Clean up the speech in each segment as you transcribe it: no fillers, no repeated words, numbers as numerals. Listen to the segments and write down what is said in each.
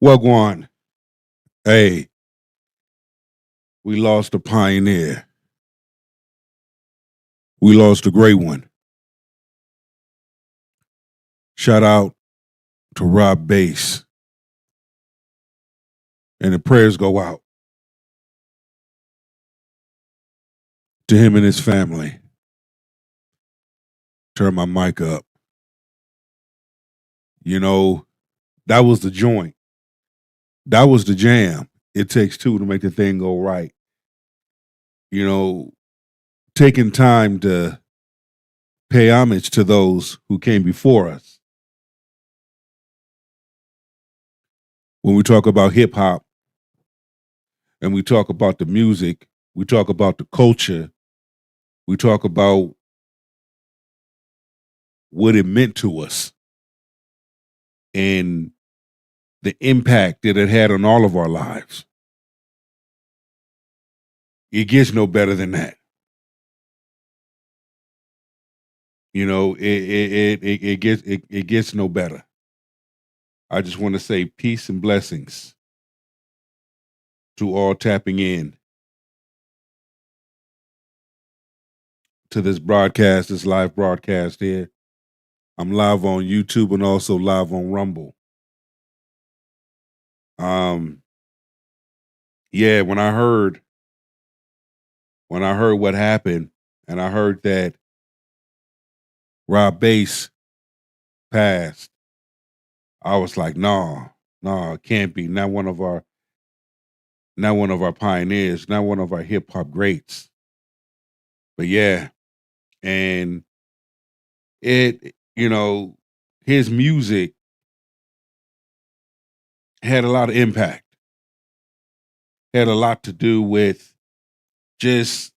Wagwan. Hey, we lost a pioneer. We lost a great one. Shout out to Rob Bass. And the prayers go out to him and his family. Turn my mic up. You know, that was the joint. That was the jam. It takes two to make the thing go right. You know, taking time to pay homage to those who came before us. When we talk about hip hop and we talk about the music, we talk about the culture, we talk about what it meant to us and the impact that it had on all of our lives. It gets no better than that. You know, it gets no better. I just want to say peace and blessings to all tapping in to this broadcast, this live broadcast here. I'm live on YouTube and also live on Rumble. Yeah, when I heard what happened and I heard that Rob Bass passed, I was like, no, it can't be. Not one of our pioneers, not one of our hip hop greats. But yeah, and it, you know, his music had a lot of impact. Had a lot to do with just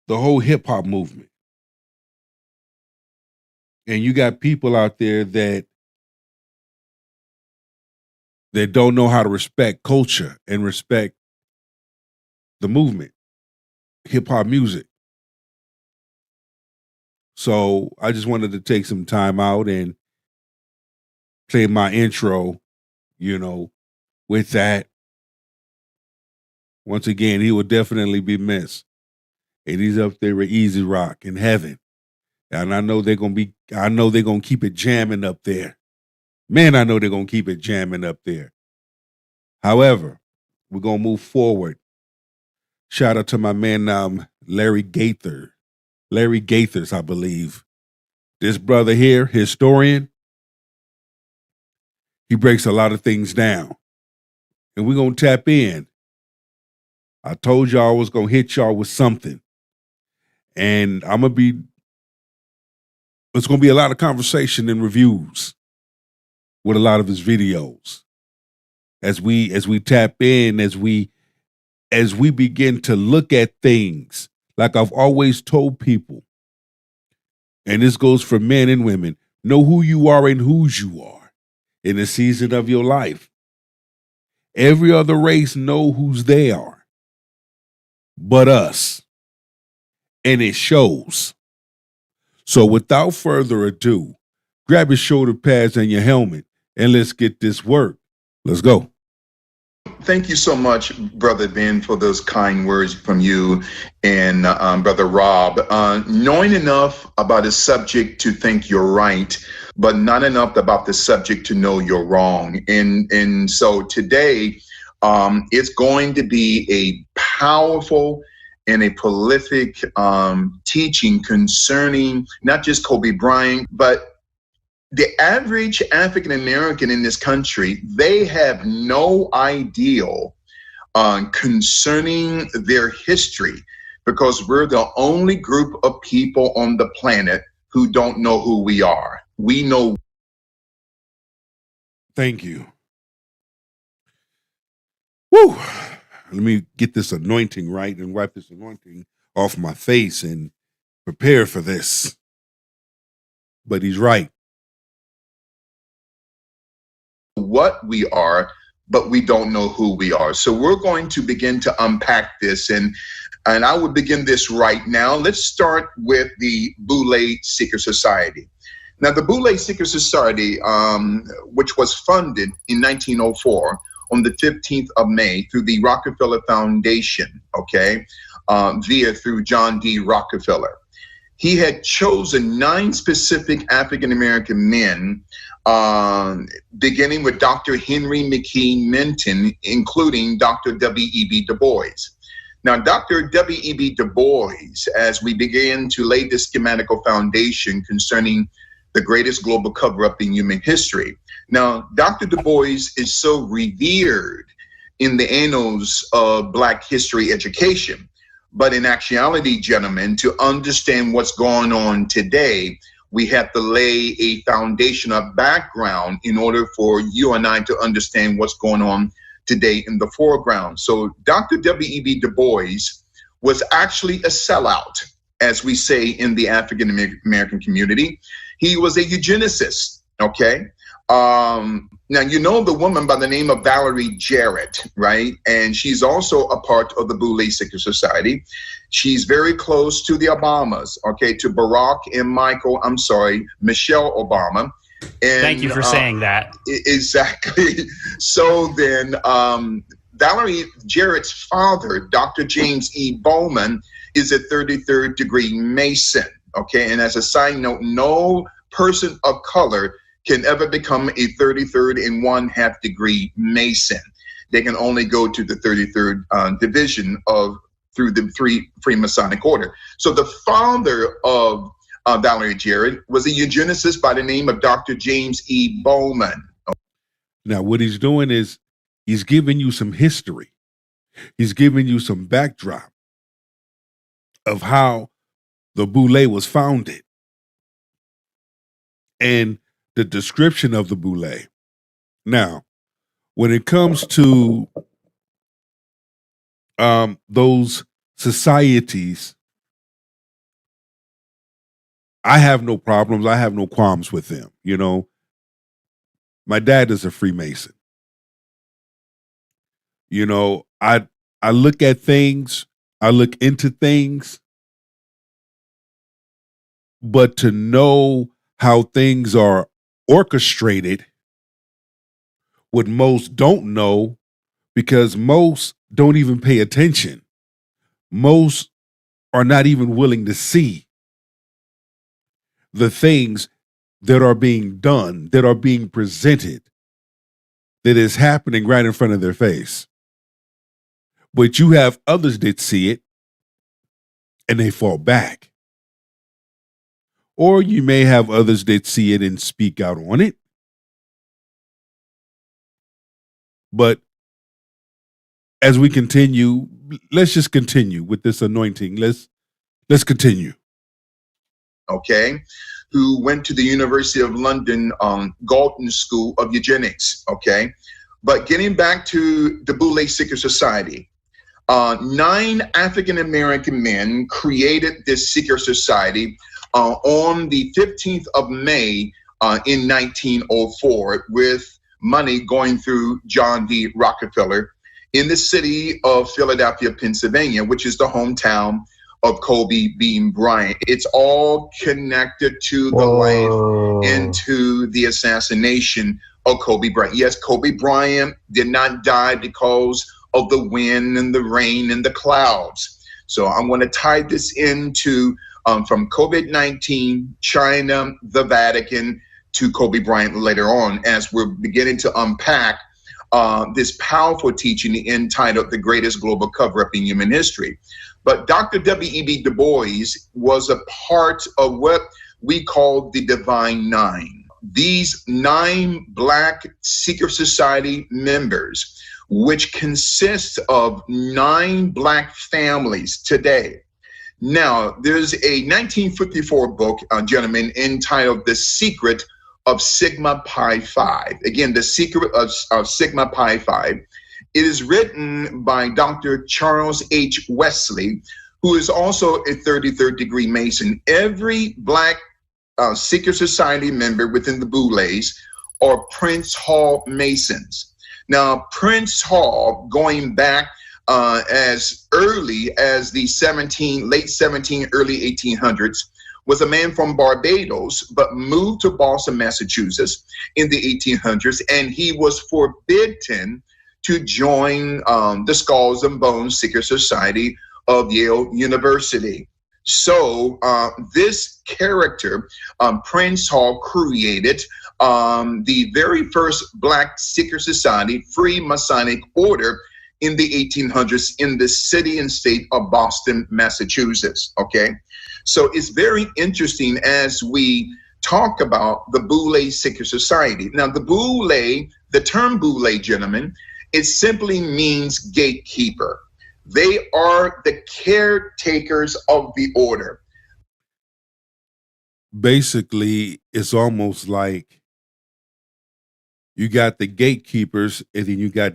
the whole hip hop movement. And you got people out there that don't know how to respect culture and respect the movement, hip hop music. So I just wanted to take some time out and play my intro, you know, with that. Once again, he will definitely be missed. And he's up there with Easy Rock in heaven. And I know they're gonna keep it jamming up there. Man, I know they're gonna keep it jamming up there. However, we're gonna move forward. Shout out to my man Larry Gaithers, I believe. This brother here, historian, he breaks a lot of things down. And we're gonna tap in. I told y'all I was gonna hit y'all with something. And it's gonna be a lot of conversation and reviews with a lot of his videos. As we tap in, as we begin to look at things, like I've always told people, and this goes for men and women, know who you are and whose you are in the season of your life. Every other race know whose they are, but us. And it shows. So without further ado, grab your shoulder pads and your helmet, and let's get this work. Let's go. Thank you so much, Brother Ben, for those kind words from you and Brother Rob. Knowing enough about a subject to think you're right, but not enough about the subject to know you're wrong. And so today, it's going to be a powerful and a prolific teaching concerning not just Kobe Bryant, but the average African American in this country. They have no idea concerning their history, because we're the only group of people on the planet who don't know who we are. We know. Thank you. Woo! Let me get this anointing right and wipe this anointing off my face and prepare for this. But he's right. What we are, but we don't know who we are. So we're going to begin to unpack this, and I will begin this right now. Let's start with the Boule Secret Society. Now, the Boule Secret Society, which was funded in 1904 on the 15th of May through the Rockefeller Foundation, okay, through John D. Rockefeller. He had chosen 9 specific African-American men, beginning with Dr. Henry McKee Minton, including Dr. W.E.B. Du Bois. Now, Dr. W.E.B. Du Bois, as we begin to lay the schematical foundation concerning the greatest global cover-up in human history. Now, Dr. Du Bois is so revered in the annals of Black history education. But in actuality, gentlemen, to understand what's going on today, we have to lay a foundation of background in order for you and I to understand what's going on today in the foreground. So Dr. W.E.B. Du Bois was actually a sellout, as we say in the African American community. He was a eugenicist, okay? Now, you know the woman by the name of Valerie Jarrett, right? And she's also a part of the Boule Secret Society. She's very close to the Obamas, okay, to Michelle Obama. And, thank you for saying that. Exactly. So then Valerie Jarrett's father, Dr. James E. Bowman, is a 33rd degree Mason, okay? And as a side note, no person of color can ever become a 33rd and 1/2 degree Mason. They can only go to the 33rd division through the Freemasonic order. So the father of Valerie Jarrett was a eugenicist by the name of Dr. James E. Bowman. Now, what he's doing is he's giving you some history. He's giving you some backdrop of how the Boule was founded and the description of the Boule. Now, when it comes to those societies, I have no problems. I have no qualms with them. You know, my dad is a Freemason. You know, I look at things, I look into things, but to know how things are orchestrated, what most don't know, because most don't even pay attention. Most are not even willing to see the things that are being done, that are being presented, that is happening right in front of their face. But you have others that see it and they fall back. Or you may have others that see it and speak out on it. But as we continue, let's just continue with this anointing. Let's continue. Okay, who went to the University of London Galton School of Eugenics, okay? But getting back to the Boule Secret Society, 9 African-American men created this secret society on the 15th of May in 1904 with money going through John D. Rockefeller in the city of Philadelphia, Pennsylvania, which is the hometown of Kobe Bean Bryant. It's all connected to the life and to the assassination of Kobe Bryant. Yes, Kobe Bryant did not die because of the wind and the rain and the clouds. So I'm going to tie this into from COVID-19, China, the Vatican, to Kobe Bryant later on, as we're beginning to unpack this powerful teaching entitled The Greatest Global Cover-Up in Human History. But Dr. W.E.B. Du Bois was a part of what we call the Divine Nine. These 9 Black secret society members, which consist of 9 Black families today. Now, there's a 1954 book, gentlemen, entitled The Secret of Sigma Pi Phi. Again, The Secret of Sigma Pi Phi. It is written by Dr. Charles H. Wesley, who is also a 33rd degree Mason. Every Black secret society member within the Boules are Prince Hall Masons. Now, Prince Hall, going back as early as the late 17, early 1800s, was a man from Barbados, but moved to Boston, Massachusetts in the 1800s, and he was forbidden to join the Skulls and Bones Secret Society of Yale University. So this character, Prince Hall, created the very first Black secret society, Free Masonic Order, in the 1800s in the city and state of Boston, Massachusetts. Okay, so it's very interesting as we talk about the Boule Secret Society. Now, the term Boule, gentlemen, it simply means gatekeeper. They are the caretakers of the order. Basically, it's almost like you got the gatekeepers, and then you got,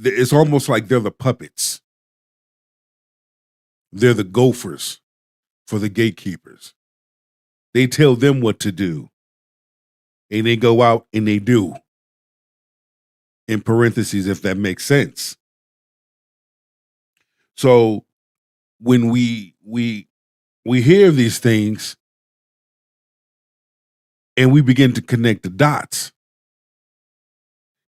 it's almost like they're the puppets. They're the gophers for the gatekeepers. They tell them what to do, and they go out and they do. In parentheses, if that makes sense. So when we hear these things and we begin to connect the dots,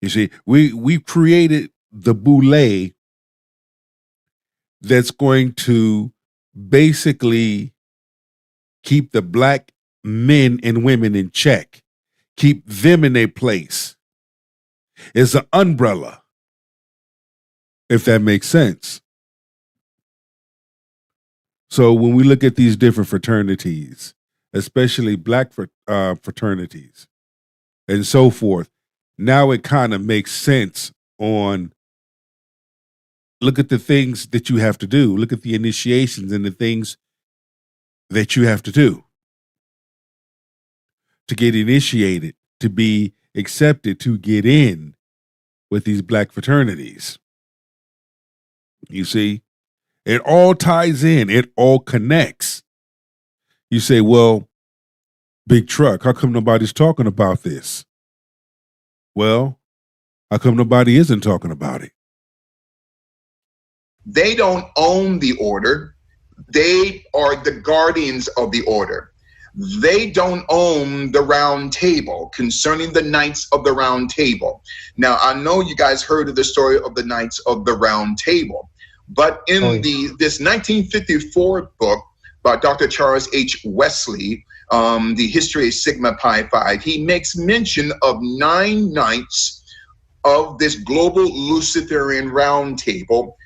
you see, we created the Boule that's going to basically keep the Black men and women in check, keep them in their place. It's an umbrella, if that makes sense. So when we look at these different fraternities, especially Black fraternities and so forth, now it kind of makes sense on, look at the things that you have to do. Look at the initiations and the things that you have to do to get initiated, to be accepted, to get in with these Black fraternities. You see, it all ties in, it all connects. You say, well, Big Truck, how come nobody's talking about this? Well, how come nobody isn't talking about it? They don't own the order. They are the guardians of the order. They don't own the round table concerning the Knights of the Round Table. Now, I know you guys heard of the story of the Knights of the Round Table, but in this 1954 book by Dr. Charles H. Wesley, The History of Sigma Pi Phi, he makes mention of 9 knights of this global Luciferian round table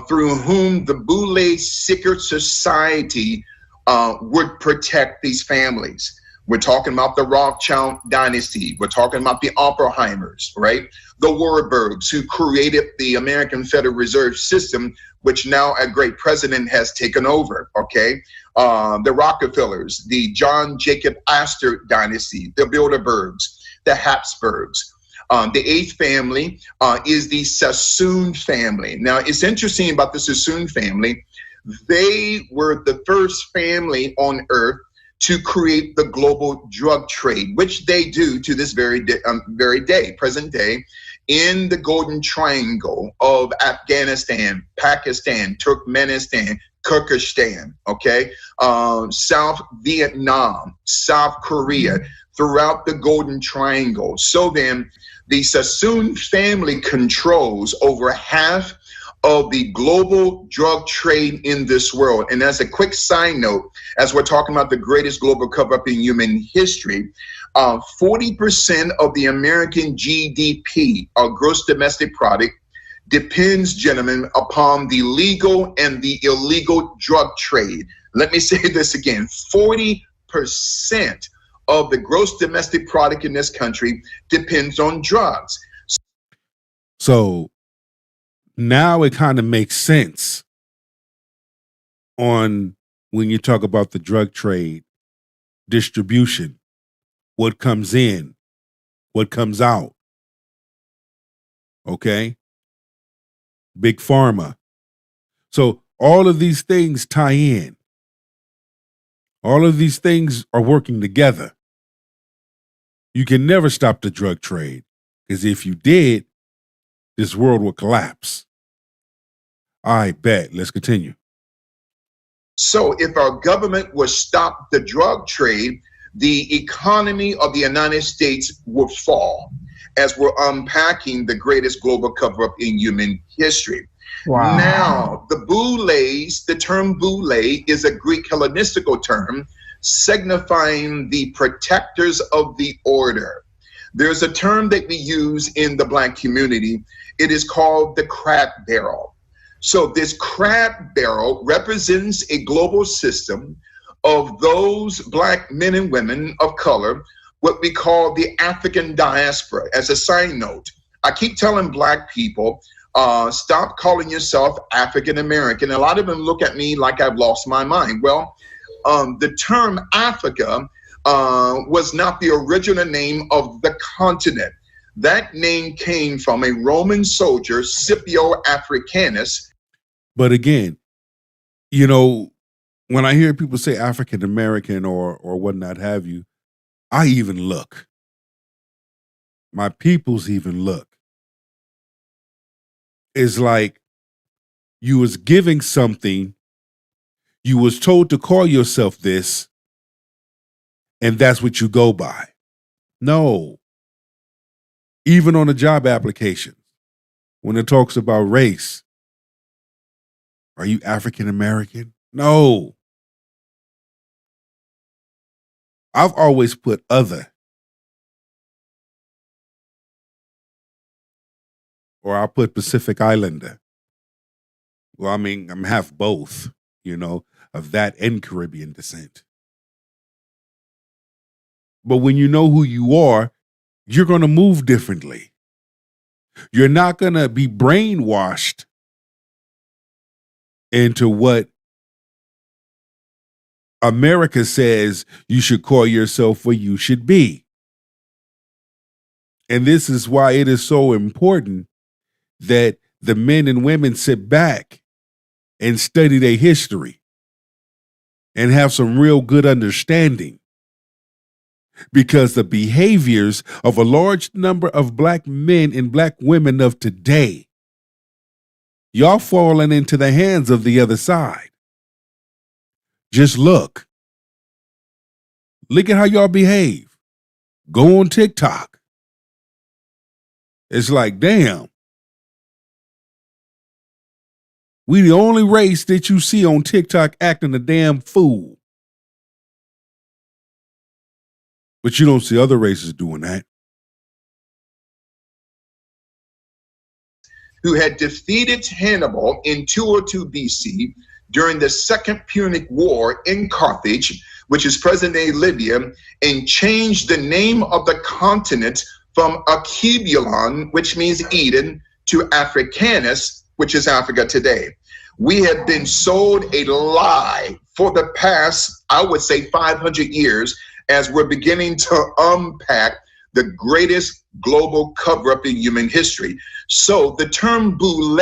through whom the Boule Secret Society would protect these families. We're talking about the Rothschild dynasty. We're talking about the Oppenheimers, right? The Warburgs, who created the American Federal Reserve System, which now a great president has taken over, okay? The Rockefellers, the John Jacob Astor dynasty, the Bilderbergs, the Habsburgs. The 8th family is the Sassoon family. Now, it's interesting about the Sassoon family. They were the first family on earth to create the global drug trade, which they do to this very day, present day, in the Golden Triangle of Afghanistan, Pakistan, Turkmenistan, Kyrgyzstan, okay, South Vietnam, South Korea, throughout the Golden Triangle. So then, the Sassoon family controls over half of the global drug trade in this world. And as a quick side note, as we're talking about the greatest global cover-up in human history, 40% of the American GDP, or gross domestic product, depends, gentlemen, upon the legal and the illegal drug trade. Let me say this again, 40% of the gross domestic product in this country depends on drugs. So now it kind of makes sense on when you talk about the drug trade, distribution, what comes in, what comes out. Okay? Big pharma. So all of these things tie in. All of these things are working together. You can never stop the drug trade, because if you did, this world would collapse. I bet. Let's continue. So if our government would stop the drug trade, the economy of the United States would fall, as we're unpacking the greatest global cover-up in human history. Wow. Now, the term boule is a Greek Hellenistical term signifying the protectors of the order. There's a term that we use in the Black community. It is called the crab barrel. So this crab barrel represents a global system of those Black men and women of color, what we call the African diaspora. As a side note, I keep telling Black people, stop calling yourself African American. A lot of them look at me like I've lost my mind. Well, the term Africa was not the original name of the continent. That name came from a Roman soldier, Scipio Africanus. But again, you know, when I hear people say African American or what not have you, I even look. My peoples even look. It's like you was giving something, you was told to call yourself this, and that's what you go by. No. Even on a job application, when it talks about race, are you African American? No. I've always put other. Or I'll put Pacific Islander. Well, I mean, I'm half both, you know, of that and Caribbean descent. But when you know who you are, you're going to move differently. You're not going to be brainwashed into what America says you should call yourself what you should be. And this is why it is so important that the men and women sit back and study their history and have some real good understanding. Because the behaviors of a large number of Black men and Black women of today, y'all falling into the hands of the other side. Just look. Look at how y'all behave. Go on TikTok. It's like, damn. We the only race that you see on TikTok acting a damn fool. But you don't see other races doing that. Who had defeated Hannibal in 202 BC during the Second Punic War in Carthage, which is present-day Libya, and changed the name of the continent from Akibulon, which means Eden, to Africanus, which is Africa today. We have been sold a lie for the past, I would say, 500 years, as we're beginning to unpack the greatest global cover-up in human history. So the term boule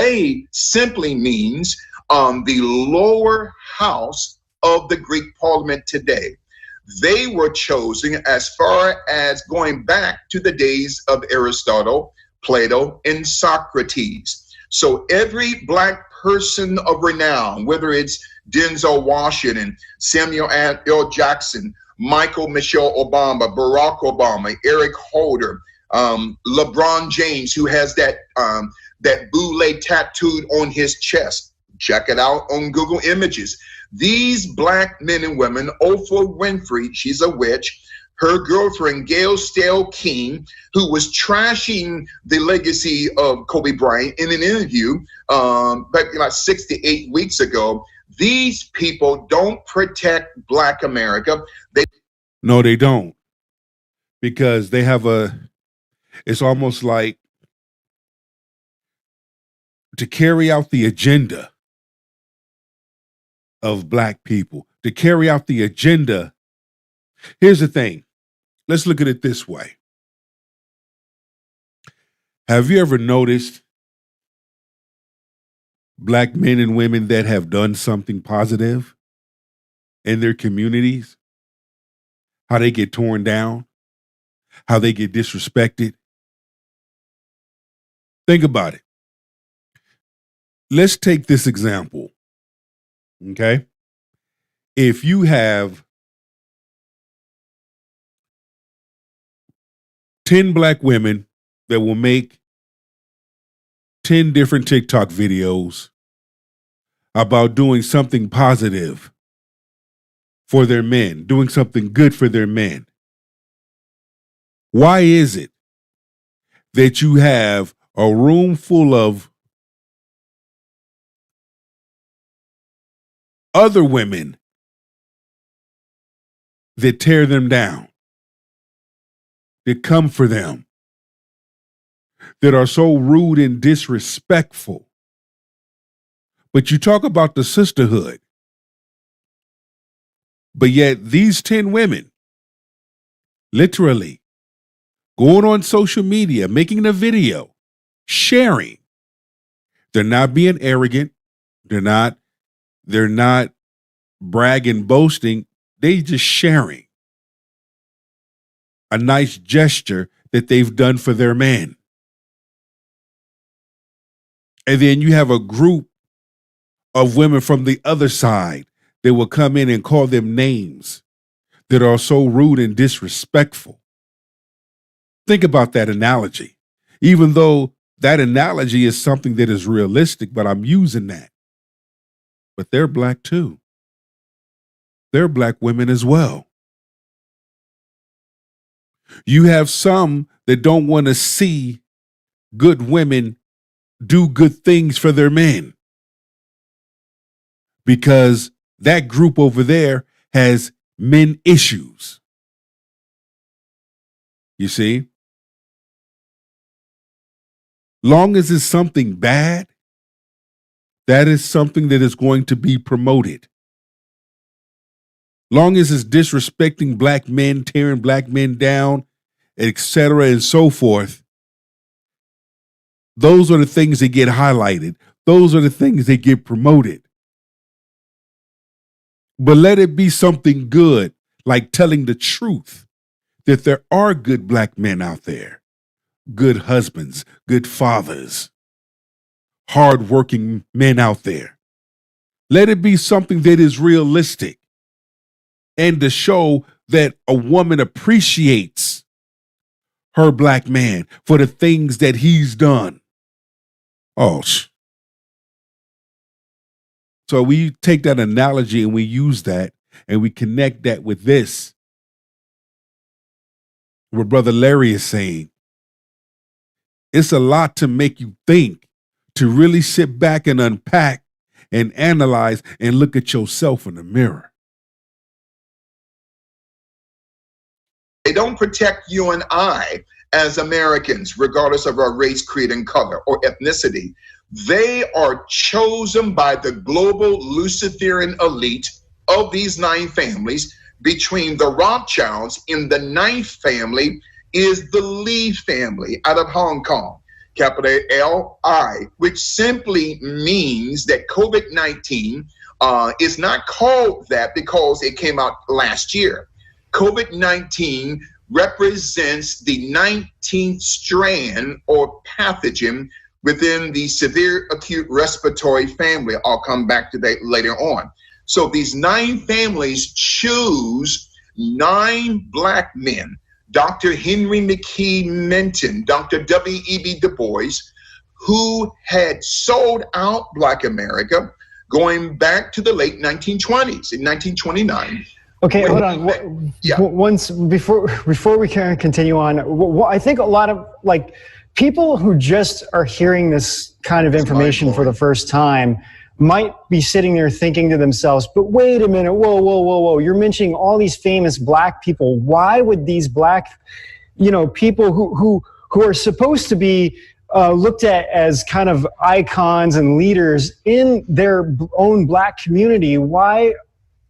simply means the lower house of the Greek parliament today. They were chosen as far as going back to the days of Aristotle, Plato, and Socrates. So every Black person of renown, whether it's Denzel Washington, Samuel L. Jackson, Michelle Obama, Barack Obama, Eric Holder, LeBron James, who has that boule tattooed on his chest. Check it out on Google Images. These Black men and women, Oprah Winfrey, she's a witch, her girlfriend, Gail Stale King, who was trashing the legacy of Kobe Bryant in an interview back like 6 to 8 weeks ago. These people don't protect Black America. No, they don't. Because they have it's almost like to carry out the agenda of Black people, to carry out the agenda. Here's the thing. Let's look at it this way. Have you ever noticed Black men and women that have done something positive in their communities? How they get torn down? How they get disrespected? Think about it. Let's take this example. Okay? if you have 10 black women that will make 10 different TikTok videos about doing something positive for their men, doing something good for their men, why is it that you have a room full of other women that tear them down, that come for them, that are so rude and disrespectful? But you talk about the sisterhood, but yet these 10 women literally going on social media, making a video, sharing. They're not being arrogant. They're not bragging, boasting. They just sharing a nice gesture that they've done for their man. And then you have a group of women from the other side that will come in and call them names that are so rude and disrespectful. Think about that analogy, even though that analogy is something that is realistic, but I'm using that. But they're black too. They're black women as well. You have some that don't want to see good women do good things for their men because that group over there has men issues. You see? Long as it's something bad, that is something that is going to be promoted. Long as it's disrespecting black men, tearing black men down, etc., and so forth, those are the things that get highlighted. Those are the things that get promoted. But let it be something good, like telling the truth that there are good black men out there. Good husbands, good fathers, hardworking men out there. Let it be something that is realistic and to show that a woman appreciates her black man for the things that he's done. So we take that analogy and we use that and we connect that with this. What Brother Larry is saying. It's a lot to make you think, to really sit back and unpack and analyze and look at yourself in the mirror. They don't protect you and I as Americans, regardless of our race, creed, and color or ethnicity. They are chosen by the global Luciferian elite of these 9 families. Between the Rothschilds in the 9th family is the Lee family out of Hong Kong, capital L-I, which simply means that COVID-19 is not called that because it came out last year. COVID-19 represents the 19th strand or pathogen within the severe acute respiratory family. I'll come back to that later on. So these 9 families choose 9 black men. Dr. Henry McKee Menton, Dr. W.E.B. Du Bois, who had sold out Black America going back to the late 1920s, in 1929. Okay, hold on. Once before we can continue on, I think a lot of people who just are hearing this kind of information for the first time might be sitting there thinking to themselves, but wait a minute, whoa, you're mentioning all these famous black people. Why would these black, people who are supposed to be looked at as kind of icons and leaders in their own black community, why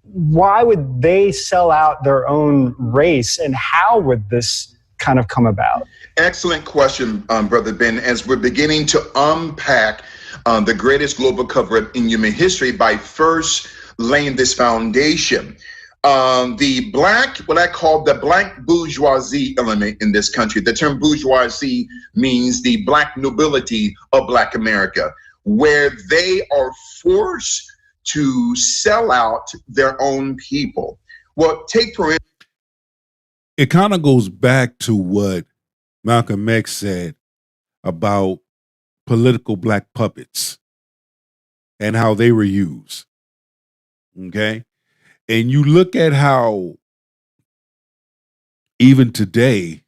would they sell out their own race, and how would this kind of come about? Excellent question, Brother Ben. As we're beginning to unpack the greatest global cover in human history by first laying this foundation, the black, what I call the black bourgeoisie element in this country. The term bourgeoisie means the black nobility of Black America, where they are forced to sell out their own people. Well, take for instance, it kind of goes back to what Malcolm X said about political black puppets and how they were used. Okay. And you look at how even today,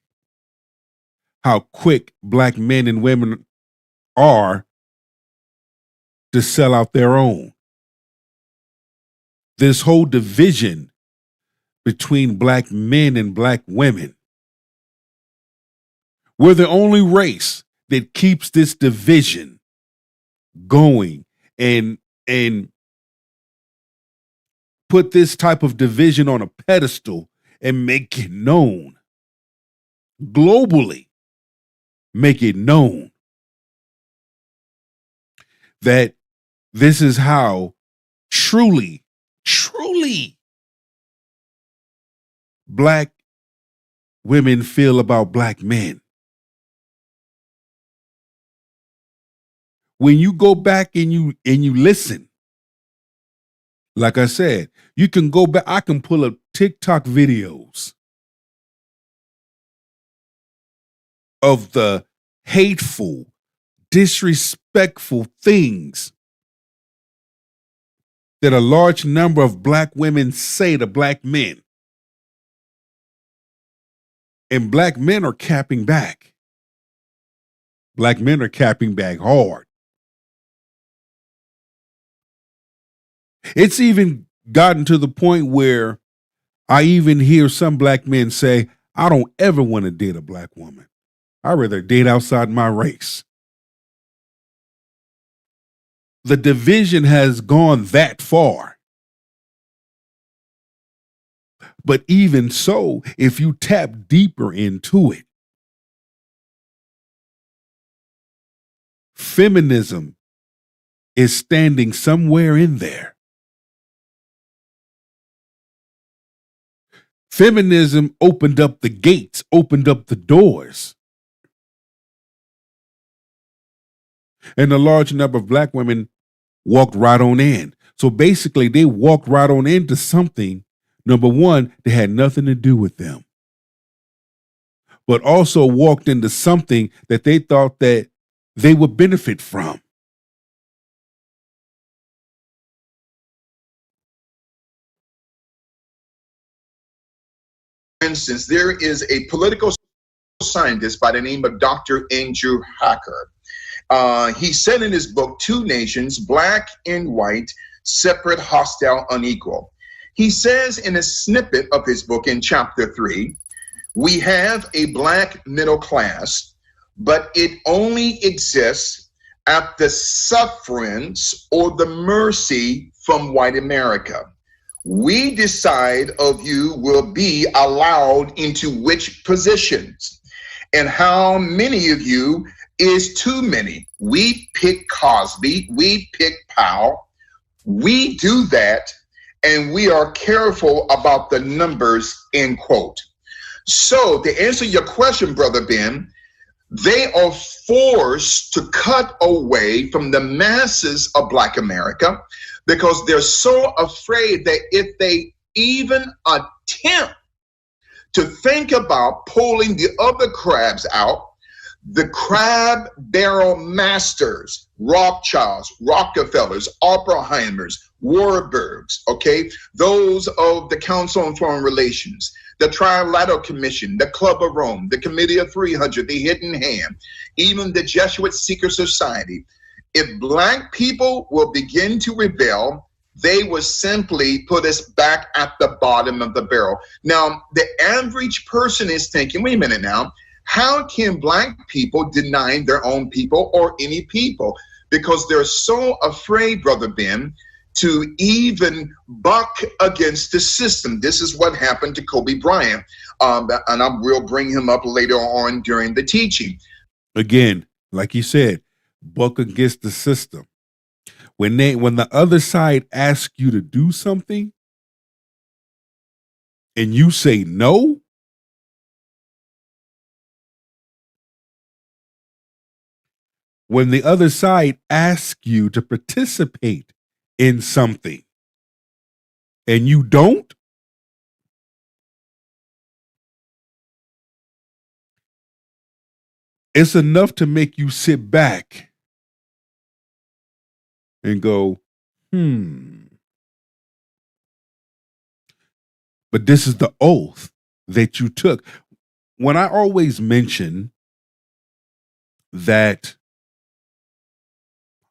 how quick black men and women are to sell out their own. This whole division between black men and black women. We're the only race that keeps this division going and put this type of division on a pedestal and make it known globally. Make it known that this is how truly black women feel about black men. When you go back and you listen, like I said, you can go back. I can pull up TikTok videos of the hateful, disrespectful things that a large number of black women say to black men. And black men are capping back. Black men are capping back hard. It's even gotten to the point where I even hear some black men say, I don't ever want to date a black woman. I'd rather date outside my race. The division has gone that far. But even so, if you tap deeper into it, feminism is standing somewhere in there. Feminism opened up the gates, opened up the doors. And a large number of black women walked right on in. So basically, they walked right on into something, number one, that had nothing to do with them, but also walked into something that they thought that they would benefit from. For instance, there is a political scientist by the name of Dr. Andrew Hacker. He said in his book, Two Nations, Black and White, Separate, Hostile, Unequal. He says in a snippet of his book in chapter 3, we have a black middle class, but it only exists at the sufferance or the mercy from white America. We decide of you will be allowed into which positions, and how many of you is too many. We pick Cosby, we pick Powell, we do that, and we are careful about the numbers, end quote. So to answer your question, Brother Ben, they are forced to cut away from the masses of Black America because they're so afraid that if they even attempt to think about pulling the other crabs out, the crab barrel masters, Rothschilds, Rockefellers, Oppenheimers, Warburgs, okay, those of the Council on Foreign Relations, the Trilateral Commission, the Club of Rome, the Committee of 300, the Hidden Hand, even the Jesuit Secret Society. If Black people will begin to rebel, they will simply put us back at the bottom of the barrel. Now, the average person is thinking, wait a minute now, how can Black people deny their own people or any people? Because they're so afraid, Brother Ben, to even buck against the system. This is what happened to Kobe Bryant, and I will bring him up later on during the teaching. Again, like you said, buck against the system. When the other side asks you to do something and you say no, when the other side asks you to participate in something and you don't, it's enough to make you sit back and go, but this is the oath that you took. When I always mention that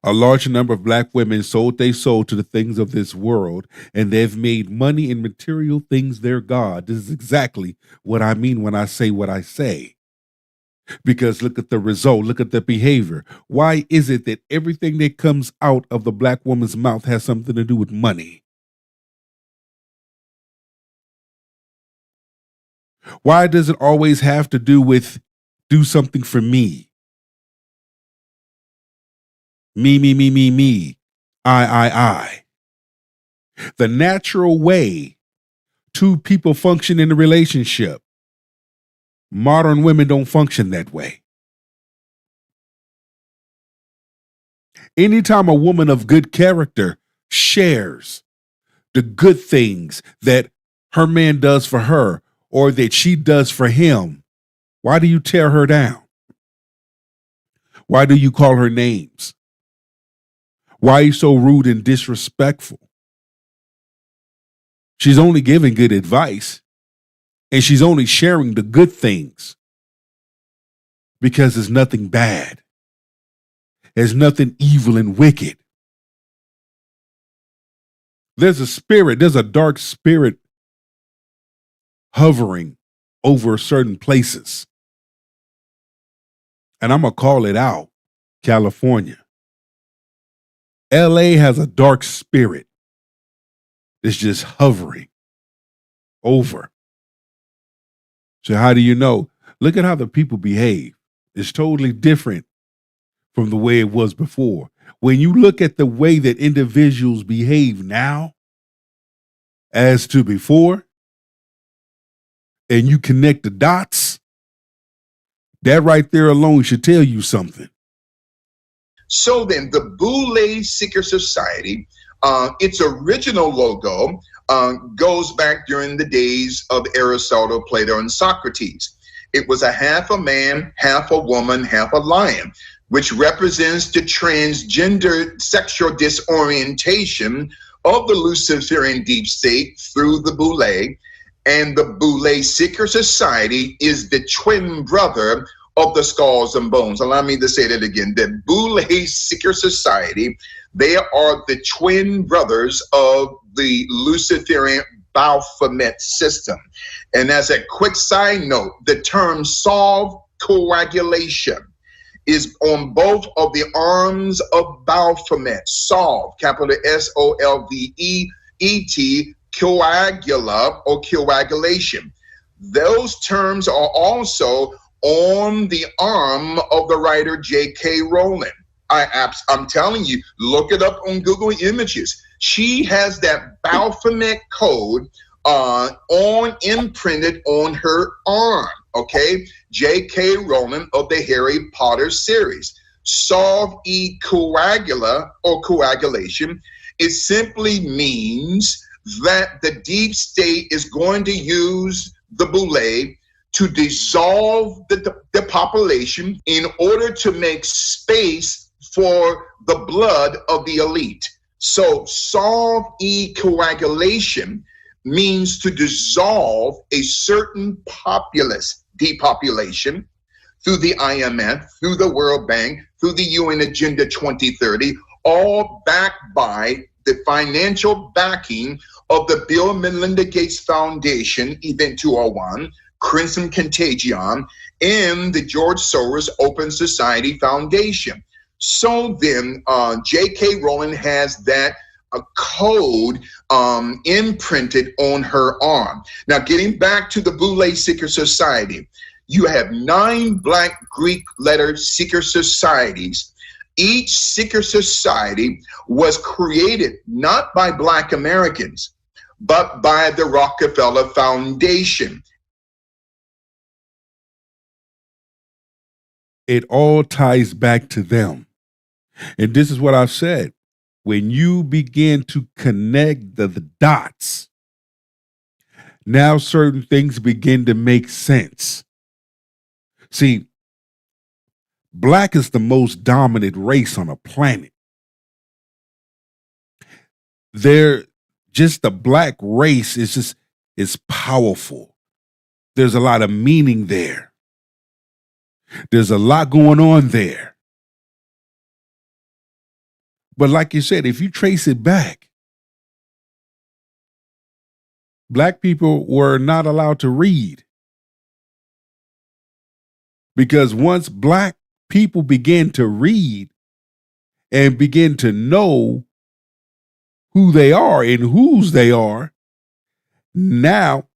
a large number of black women sold their soul to the things of this world and they've made money in material things their God, this is exactly what I mean when I say what I say. Because look at the result, look at the behavior. Why is it that everything that comes out of the black woman's mouth has something to do with money? Why does it always have to do with do something for me? Me. I. The natural way two people function in a relationship. Modern women don't function that way. Anytime a woman of good character shares the good things that her man does for her or that she does for him, why do you tear her down? Why do you call her names? Why are you so rude and disrespectful? She's only giving good advice and she's only sharing the good things because there's nothing bad. There's nothing evil and wicked. There's a spirit, there's a dark spirit hovering over certain places. And I'm going to call it out, California. LA has a dark spirit that's just hovering over. So how do you know? Look at how the people behave. It's totally different from the way it was before. When you look at the way that individuals behave now as to before, and you connect the dots, that right there alone should tell you something. So then the Boule Secret Society, its original logo goes back during the days of Aristotle, Plato, and Socrates. It was a half a man, half a woman, half a lion, which represents the transgender sexual disorientation of the Luciferian deep state through the Boule. And the Boule Secret Society is the twin brother of the Skulls and Bones. Allow me to say that again. The Boule Secret Society, they are the twin brothers of the Luciferian Baphomet system. And as a quick side note, the term solve coagulation is on both of the arms of Baphomet. Solve, capital SOLVEET, coagula or coagulation. Those terms are also on the arm of the writer J.K. Rowling. I'm telling you, look it up on Google Images. She has that Baphomet code imprinted on her arm. Okay, J.K. Rowling of the Harry Potter series. Solve coagula or coagulation. It simply means that the deep state is going to use the Boule to dissolve the population in order to make space for the blood of the elite. So solve coagulation means to dissolve a certain populace, depopulation, through the IMF, through the World Bank, through the UN Agenda 2030, all backed by the financial backing of the Bill and Melinda Gates Foundation, Event 201, Crimson Contagion, and the George Soros Open Society Foundation. So then J.K. Rowling has that code imprinted on her arm. Now, getting back to the Boule Secret Society, you have 9 Black Greek letter secret societies. Each secret society was created not by Black Americans, but by the Rockefeller Foundation. It all ties back to them. And this is what I've said. when you begin to connect the dots, now certain things begin to make sense. See, black is the most dominant race on a planet. The black race is powerful. There's a lot of meaning there. There's a lot going on there. But like you said, if you trace it back, black people were not allowed to read. Because once black people begin to read and begin to know who they are and whose they are, now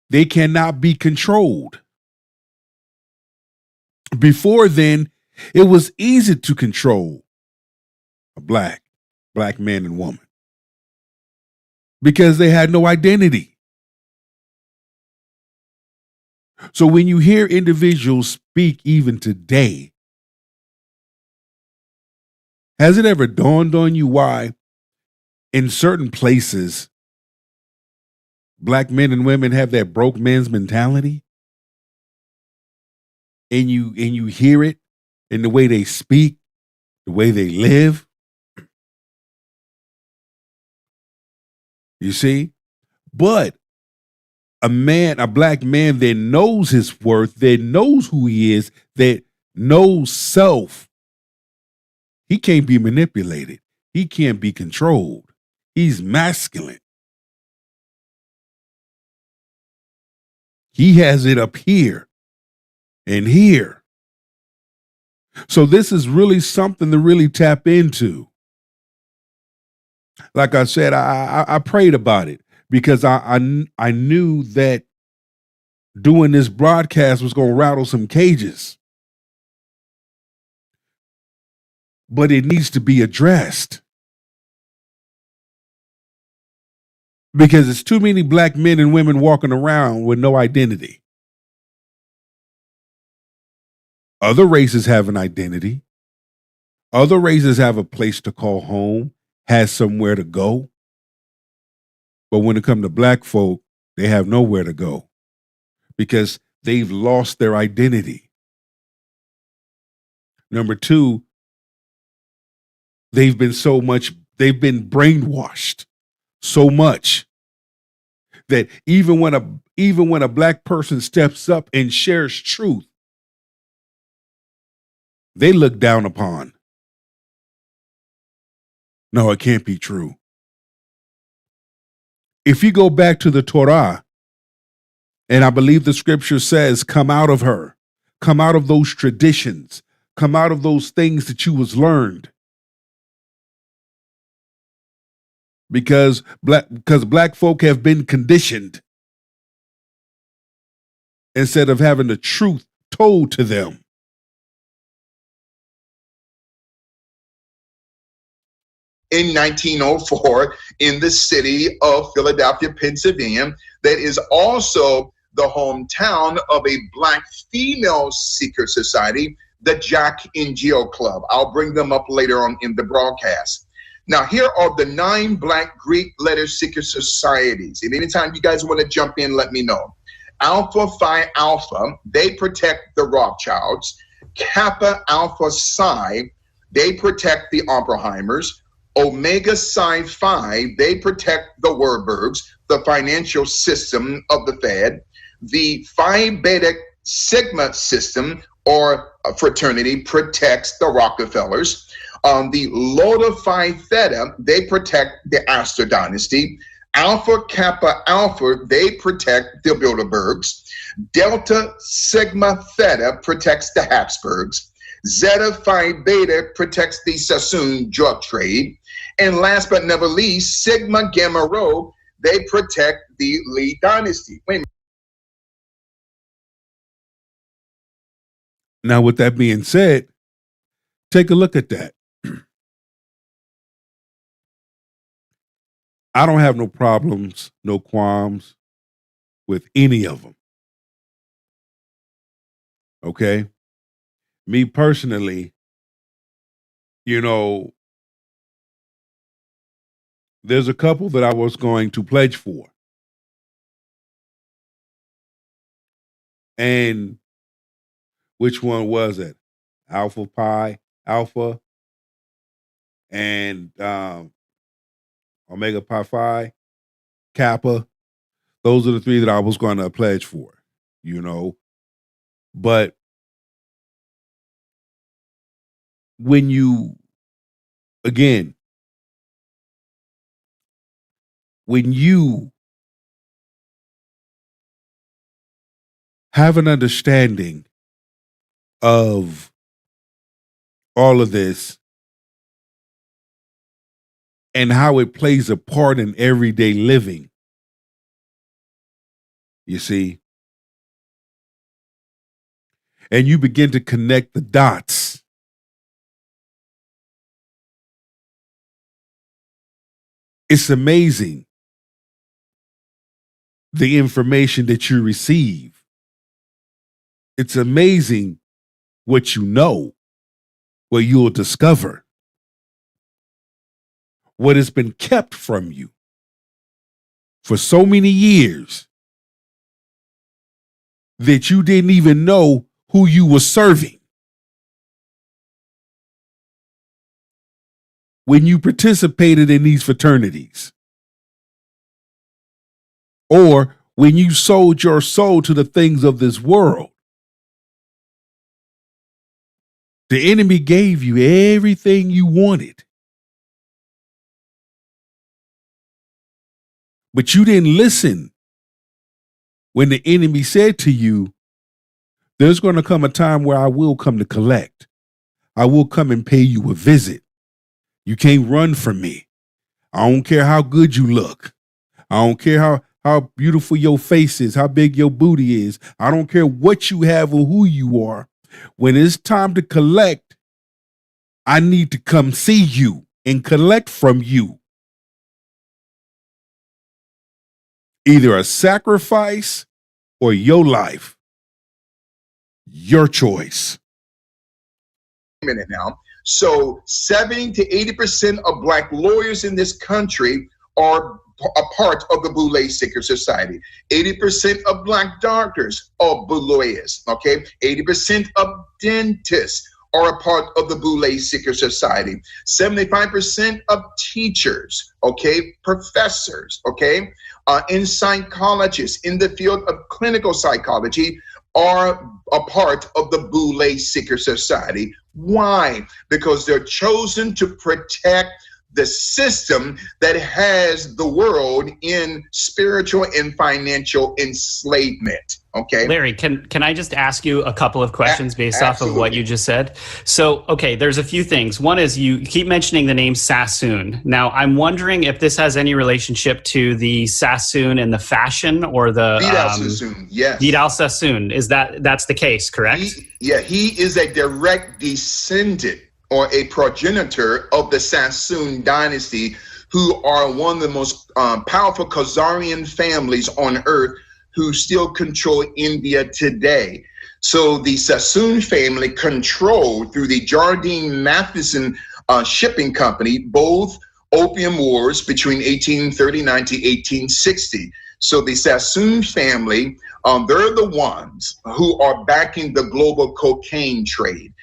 they cannot be controlled. Before then, it was easy to control a black man and woman because they had no identity. So when you hear individuals speak even today, has it ever dawned on you why in certain places black men and women have that broke men's mentality? And you hear it in the way they speak, the way they live. You see? But a black man that knows his worth, that knows who he is, that knows self, he can't be manipulated. He can't be controlled. He's masculine. He has it up here and here. So this is really something to really tap into. Like I said, I prayed about it because I knew that doing this broadcast was going to rattle some cages. But it needs to be addressed. Because it's too many black men and women walking around with no identity. Other races have an identity. Other races have a place to call home, has somewhere to go. But when it comes to black folk, they have nowhere to go because they've lost their identity. Number two, they've been brainwashed so much that even when a black person steps up and shares truth, they look down upon. No, it can't be true. If you go back to the Torah, and I believe the scripture says, come out of her, come out of those traditions, come out of those things that you was learned. Because black folk have been conditioned instead of having the truth told to them. In 1904, in the city of Philadelphia, Pennsylvania, that is also the hometown of a black female secret society, the Jack and Jill Club. I'll bring them up later on in the broadcast. Now, here are the 9 black Greek letter secret societies. And anytime you guys want to jump in, let me know. Alpha Phi Alpha, they protect the Rothschilds. Kappa Alpha Psi, they protect the Oppenheimers. Omega Psi Phi, they protect the Warburgs, the financial system of the Fed. The Phi Beta Sigma system or fraternity protects the Rockefellers. The Lambda Phi Theta, they protect the Astor dynasty. Alpha Kappa Alpha, they protect the Bilderbergs. Delta Sigma Theta protects the Habsburgs. Zeta Phi Beta protects the Sassoon drug trade. And last but never least, Sigma Gamma Rho, they protect the Lee dynasty. Wait a minute. Now, with that being said, take a look at that. I don't have no problems, no qualms with any of them. Okay? Me personally, there's a couple that I was going to pledge for. And which one was it? Alpha Pi, Alpha, and Omega Pi Phi, Kappa. Those are the three that I was going to pledge for, you know. But when you, again, when you have an understanding of all of this and how it plays a part in everyday living, you see, and you begin to connect the dots, it's amazing the information that you receive. It's amazing what you know, what you'll discover, what has been kept from you for so many years that you didn't even know who you were serving. When you participated in these fraternities, or when you sold your soul to the things of this world, the enemy gave you everything you wanted, but you didn't listen when the enemy said to you, there's going to come a time where I will come to collect. I will come and pay you a visit. You can't run from me. I don't care how good you look. I don't care how beautiful your face is, how big your booty is. I don't care what you have or who you are. When it's time to collect, I need to come see you and collect from you. Either a sacrifice or your life. Your choice. A minute now. So 70 to 80% of Black lawyers in this country are a part of the Boule Secret Society. 80% of Black doctors are lawyers, okay? 80% of dentists are a part of the Boule Secret Society. 75% of teachers, okay, professors, okay, and psychologists in the field of clinical psychology are a part of the Boule Secret Society. Why? Because they're chosen to protect the system that has the world in spiritual and financial enslavement. Okay, Larry, can I just ask you a couple of questions based off of what you just said? So, okay, there's a few things. One is you keep mentioning the name Sassoon. Now, I'm wondering if this has any relationship to the Sassoon and the fashion, or the Vidal Sassoon. Yes, Vidal Sassoon. That's the case, correct? He is a direct descendant or a progenitor of the Sassoon dynasty, who are one of the most powerful Khazarian families on earth, who still control India today. So the Sassoon family controlled, through the Jardine Matheson shipping company, both opium wars between 1839 to 1860. So the Sassoon family, they're the ones who are backing the global cocaine trade,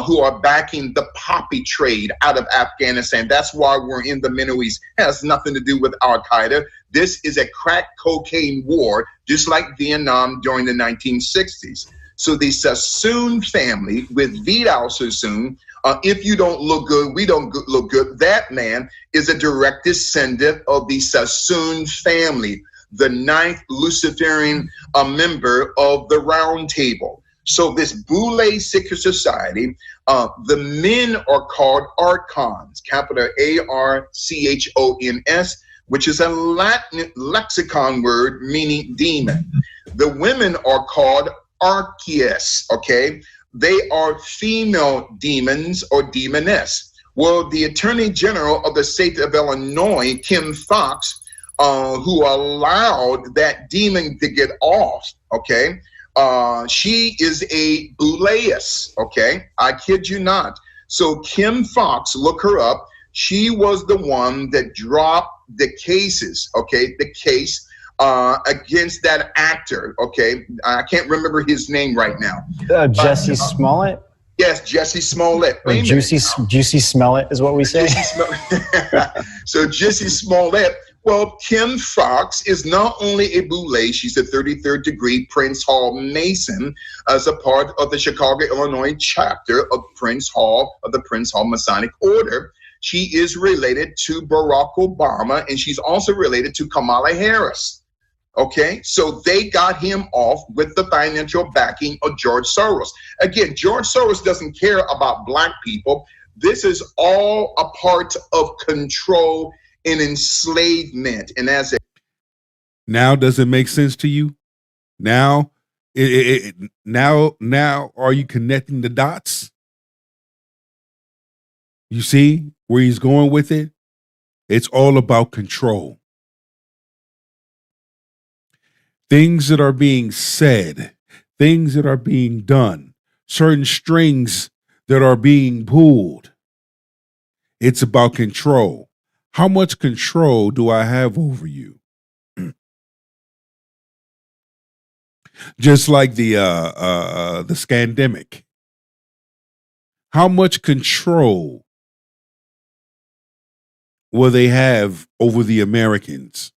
who are backing the poppy trade out of Afghanistan. That's why we're in the Middle East. It has nothing to do with Al-Qaeda. This is a crack cocaine war, just like Vietnam during the 1960s. So the Sassoon family, with Vidal Sassoon, if you don't look good, we don't look good. That man is a direct descendant of the Sassoon family, the ninth Luciferian member of the Round Table. So this Boule Secret Society, the men are called archons, capital ARCHONS, which is a Latin lexicon word meaning demon. The women are called archies, okay? They are female demons or demoness. Well, the Attorney General of the state of Illinois, Kim Foxx, who allowed that demon to get off, okay? She is a Bouleus, okay? I kid you not. So Kim Foxx, look her up. She was the one that dropped the cases, okay, the case against that actor, okay? I can't remember his name right now. Jesse Smollett? Yes, Jesse Smollett. Or Juicy Smollett is what we say. So Jesse Smollett. Well, Kim Fox is not only a boule, she's a 33rd degree Prince Hall Mason as a part of the Chicago, Illinois chapter of Prince Hall, of the Prince Hall Masonic Order. She is related to Barack Obama, and she's also related to Kamala Harris. Okay, so they got him off with the financial backing of George Soros. Again, George Soros doesn't care about black people. This is all a part of control and enslavement. And as a now, does it make sense to you? Now, now, are you connecting the dots? You see where he's going with it? It's all about control. Things that are being said, things that are being done, certain strings that are being pulled. It's about control. How much control do I have over you? Just like the scandemic. How much control will they have over the Americans?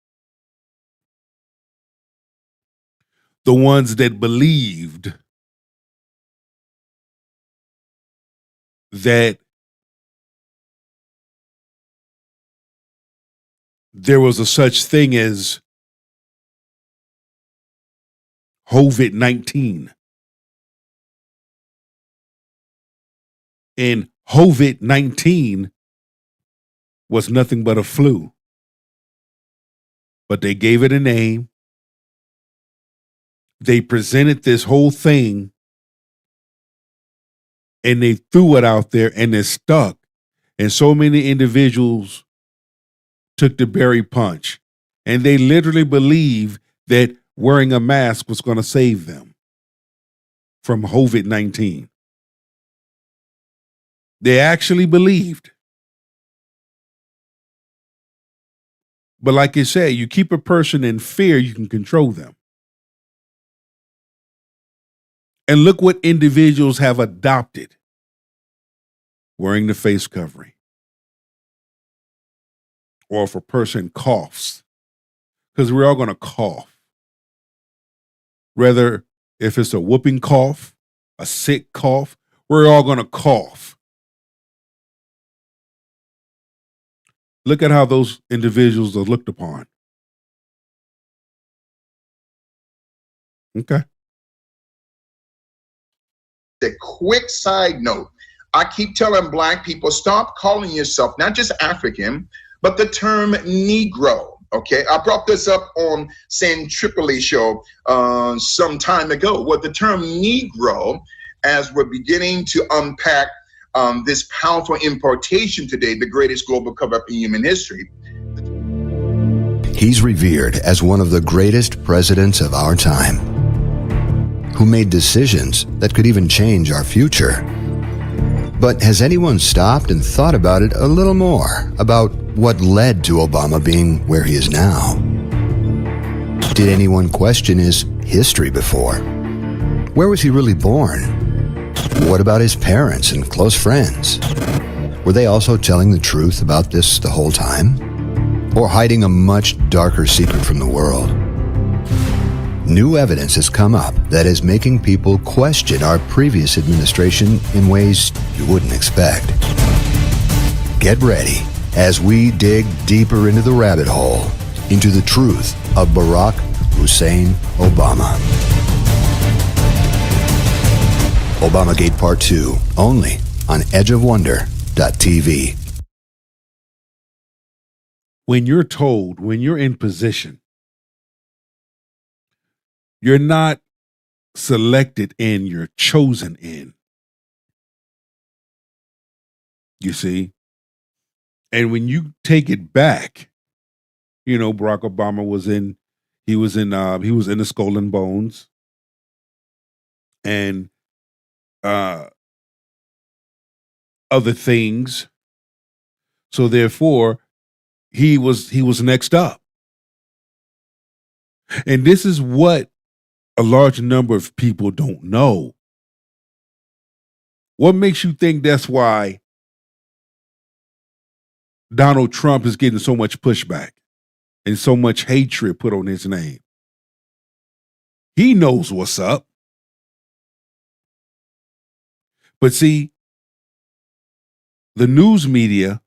The ones that believed that there was a such thing as COVID-19. And COVID-19 was nothing but a flu. But they gave it a name. They presented this whole thing and they threw it out there and it stuck. And so many individuals took the berry punch. And they literally believed that wearing a mask was going to save them from COVID-19. They actually believed. But like you said, you keep a person in fear, you can control them. And look what individuals have adopted. Wearing the face covering. Or if a person coughs, because we're all going to cough. Whether if it's a whooping cough, a sick cough, we're all going to cough. Look at how those individuals are looked upon. Okay. A quick side note. I keep telling black people, stop calling yourself not just African, but the term Negro. Okay, I brought this up on San Tripoli show some time ago. What the term Negro, as we're beginning to unpack this powerful importation today, the greatest global cover-up in human history. He's revered as one of the greatest presidents of our time, who made decisions that could even change our future. But has anyone stopped and thought about it a little more, about what led to Obama being where he is now? Did anyone question his history before? Where was he really born? What about his parents and close friends? Were they also telling the truth about this the whole time? Or hiding a much darker secret from the world? New evidence has come up that is making people question our previous administration in ways you wouldn't expect. Get ready as we dig deeper into the rabbit hole, into the truth of Barack Hussein Obama. Obamagate Part 2, only on edgeofwonder.tv. When you're told, when you're in position, you're not selected in, you're chosen in. You see? And when you take it back, you know, Barack Obama was in the Skull and Bones. And other things. So therefore, he was next up. And this is what a large number of people don't know. What makes you think that's why Donald Trump is getting so much pushback and so much hatred put on his name? He knows what's up. But see, the news media,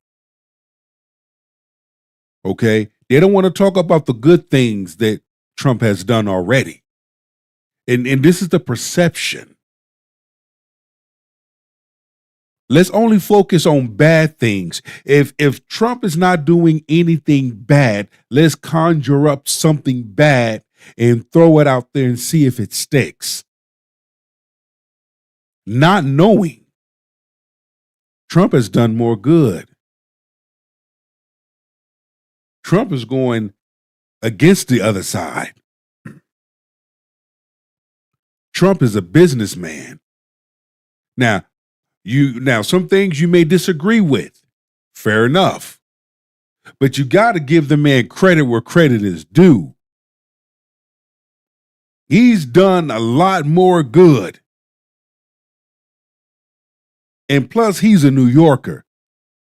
okay, they don't want to talk about the good things that Trump has done already. And this is the perception. Let's only focus on bad things. If Trump is not doing anything bad, let's conjure up something bad and throw it out there and see if it sticks. Not knowing Trump has done more good. Trump is going against the other side. Trump is a businessman. Now, some things you may disagree with. Fair enough. But you got to give the man credit where credit is due. He's done a lot more good. And plus, he's a New Yorker.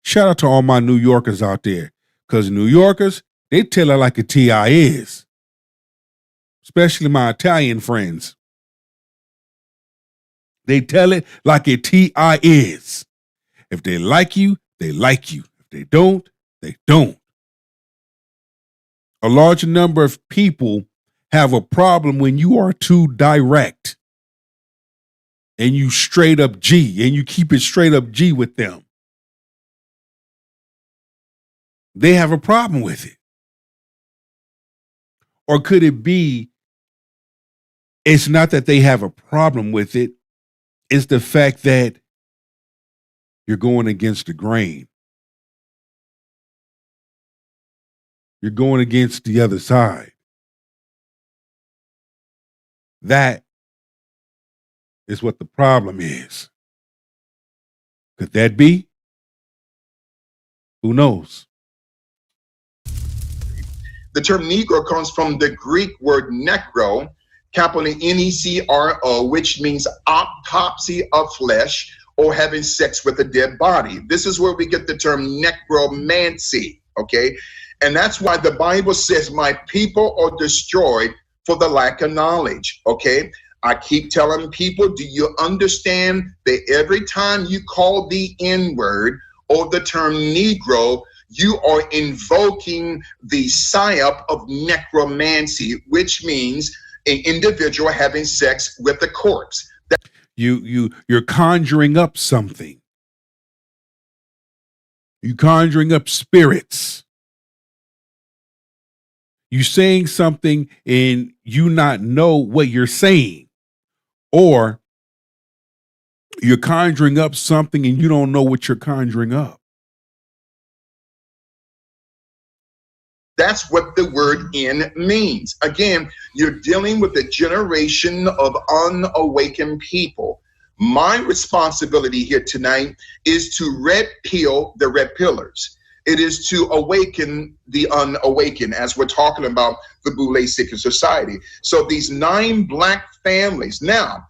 Shout out to all my New Yorkers out there. Because New Yorkers, they tell it like a T.I. is. Especially my Italian friends. They tell it like a T.I. is. If they like you, they like you. If they don't, they don't. A large number of people have a problem when you are too direct. And you straight up G. And you keep it straight up G with them. They have a problem with it. Or could it be, it's not that they have a problem with it. It's the fact that you're going against the grain. You're going against the other side. That is what the problem is. Could that be? Who knows? The term Negro comes from the Greek word necro, capital Necro, which means autopsy of flesh or having sex with a dead body. This is where we get the term necromancy, okay? And that's why the Bible says, my people are destroyed for the lack of knowledge, okay? I keep telling people, do you understand that every time you call the N-word or the term Negro, you are invoking the psyop of necromancy, which means an individual having sex with a corpse. You're conjuring up something. You're conjuring up spirits. You saying something and you not know what you're saying. Or you're conjuring up something and you don't know what you're conjuring up. That's what the word "in" means. Again, you're dealing with a generation of unawakened people. My responsibility here tonight is to red pill the red pillars. It is to awaken the unawakened, as we're talking about the Boule Secret Society. So these 9 black families. Now,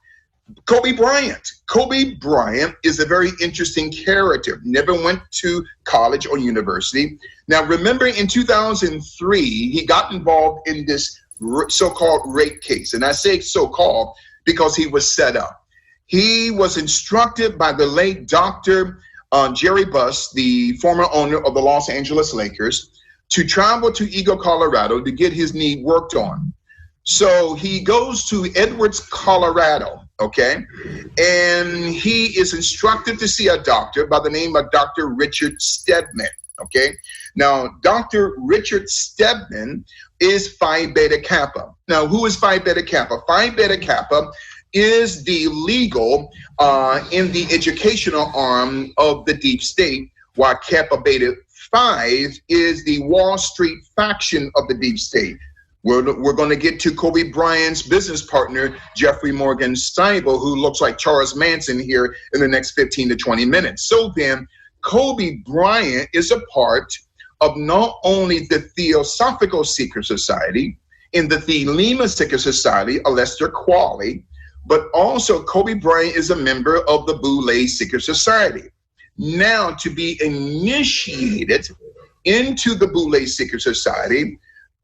Kobe Bryant. Kobe Bryant is a very interesting character. Never went to college or university. Now, remember in 2003, he got involved in this so-called rape case. And I say so-called because he was set up. He was instructed by the late Dr. Jerry Buss, the former owner of the Los Angeles Lakers, to travel to Eagle, Colorado to get his knee worked on. So he goes to Edwards, Colorado, okay? And he is instructed to see a doctor by the name of Dr. Richard Stedman, okay? Now, Dr. Richard Stedman is Phi Beta Kappa. Now, who is Phi Beta Kappa? Phi Beta Kappa is the legal in the educational arm of the deep state, while Kappa Beta Phi is the Wall Street faction of the deep state. We're going to get to Kobe Bryant's business partner, Jeffrey Morgan Steibel, who looks like Charles Manson here in the next 15 to 20 minutes. So then, Kobe Bryant is a part of not only the Theosophical Secret Society and the Thelema Secret Society, Aleister Crowley, but also Kobe Bryant is a member of the Boule Secret Society. Now, to be initiated into the Boule Secret Society,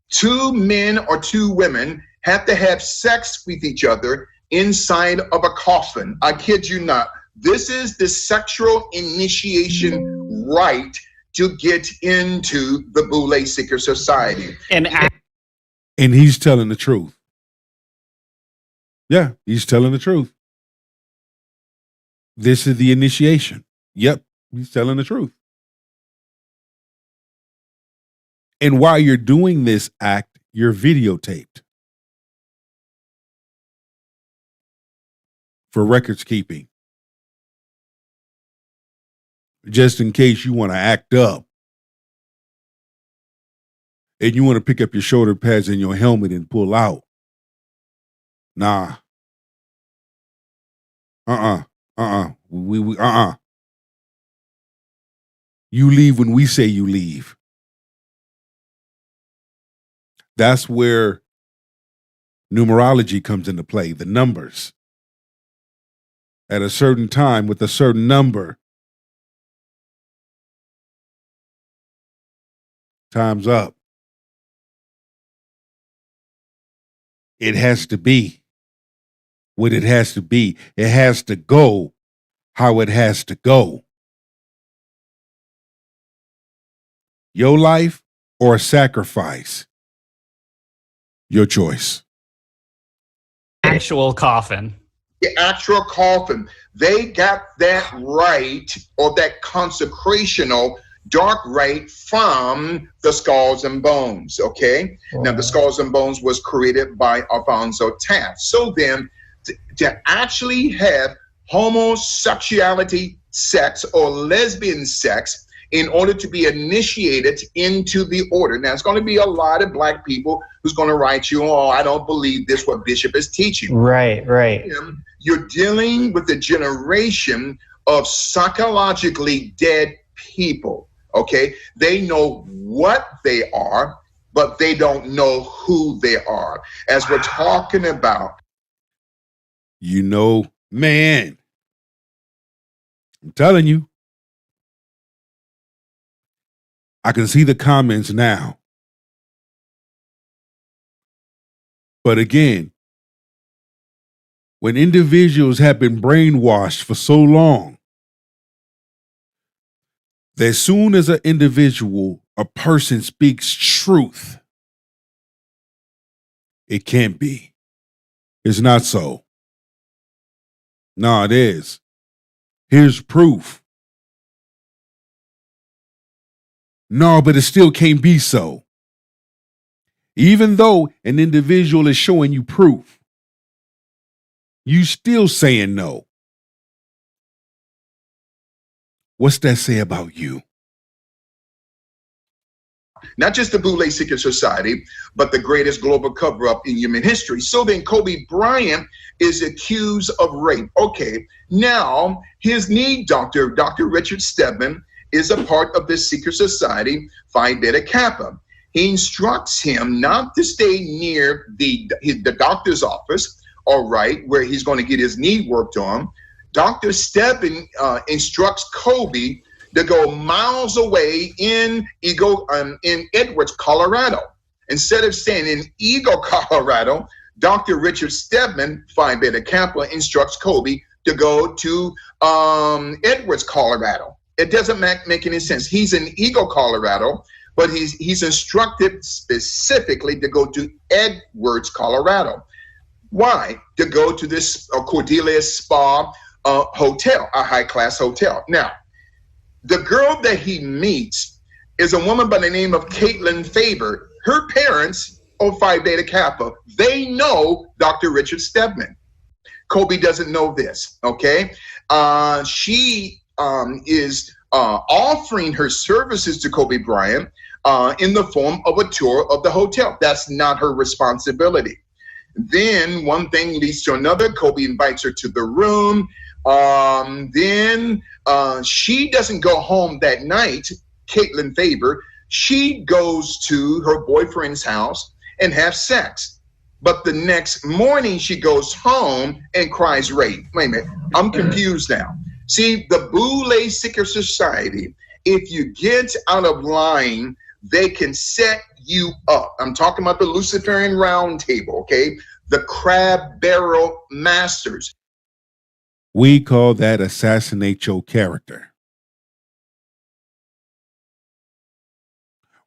2 men or 2 women have to have sex with each other inside of a coffin. I kid you not. This is the sexual initiation rite to get into the Boule Secret Society. And he's telling the truth. Yeah, he's telling the truth. This is the initiation. Yep, he's telling the truth. And while you're doing this act, you're videotaped for records keeping. Just in case you want to act up and you want to pick up your shoulder pads and your helmet and pull out. Nah. You leave when we say you leave. That's where numerology comes into play, the numbers. At a certain time with a certain number, time's up. It has to be what it has to be. It has to go how it has to go. Your life or a sacrifice? Your choice. Actual coffin. The actual coffin. They got that right, or that consecrational dark rite from the Skulls and Bones, okay? Wow. Now, the Skulls and Bones was created by Alfonso Taft. So then, to actually have homosexuality sex or lesbian sex in order to be initiated into the order. Now, it's going to be a lot of black people who's going to write you, oh, I don't believe this, what Bishop is teaching. Right. You're dealing with a generation of psychologically dead people, okay? They know what they are, but they don't know who they are. As we're talking about. You know, man, I'm telling you. I can see the comments now. But again, when individuals have been brainwashed for so long, that as soon as an individual, a person speaks truth, it can't be. It's not so. No, it is. Here's proof. No, but it still can't be so. Even though an individual is showing you proof, you still saying no. What's that say about you? Not just the Boule Secret Society, but the greatest global cover-up in human history. So then Kobe Bryant is accused of rape. Okay, now his knee doctor, Dr. Richard Stedman, is a part of this secret society, Phi Beta Kappa. He instructs him not to stay near the doctor's office, all right, where he's going to get his knee worked on. Dr. Stedman instructs Kobe to go miles away in Edwards, Colorado. Instead of staying in Eagle, Colorado, Dr. Richard Stedman, Phi Beta Kappa, instructs Kobe to go to Edwards, Colorado. It doesn't make any sense. He's in Eagle, Colorado, but he's instructed specifically to go to Edwards, Colorado. Why? To go to this Cordelia Spa hotel, a high-class hotel. Now, the girl that he meets is a woman by the name of Caitlin Faber. Her parents are Phi Beta Kappa. They know Dr. Richard Stedman. Kobe doesn't know this, okay? She is offering her services to Kobe Bryant in the form of a tour of the hotel. That's not her responsibility. Then one thing leads to another. Kobe invites her to the room. Then she doesn't go home that night, Caitlin Faber. She goes to her boyfriend's house and have sex. But the next morning she goes home and cries rape. Wait a minute, I'm confused now. See, the Boule secret society, if you get out of line, they can set you up. I'm talking about the Luciferian round table, okay? The crab barrel masters. We call that assassinate your character.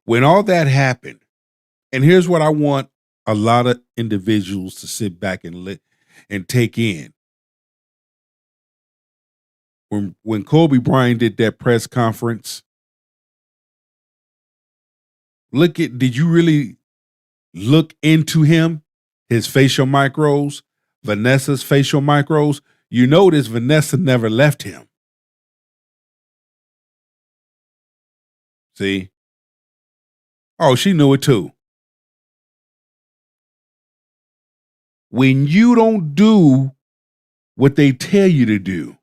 When all that happened, and here's what I want a lot of individuals to sit back and take in. When Kobe Bryant did that press conference, did you really look into him, his facial micros, Vanessa's facial micros? You notice Vanessa never left him. See? Oh, she knew it too. When you don't do what they tell you to do,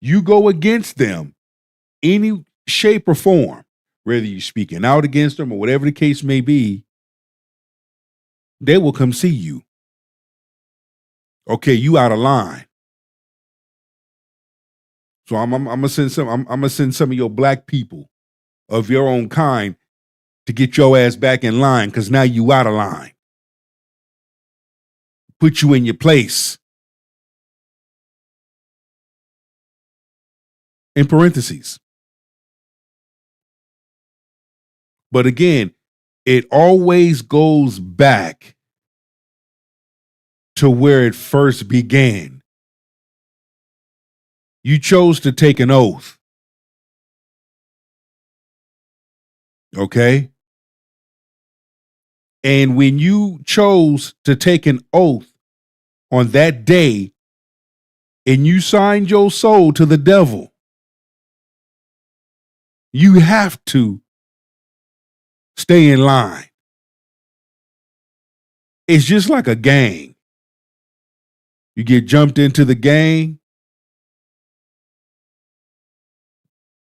you go against them any shape or form, whether you're speaking out against them or whatever the case may be, they will come see you. Okay, you out of line. So I'm gonna send some of your black people of your own kind to get your ass back in line, because now you out of line. Put you in your place. In parentheses. But again, it always goes back to where it first began. You chose to take an oath. Okay? And when you chose to take an oath on that day and you signed your soul to the devil, you have to stay in line. It's just like a gang. You get jumped into the gang,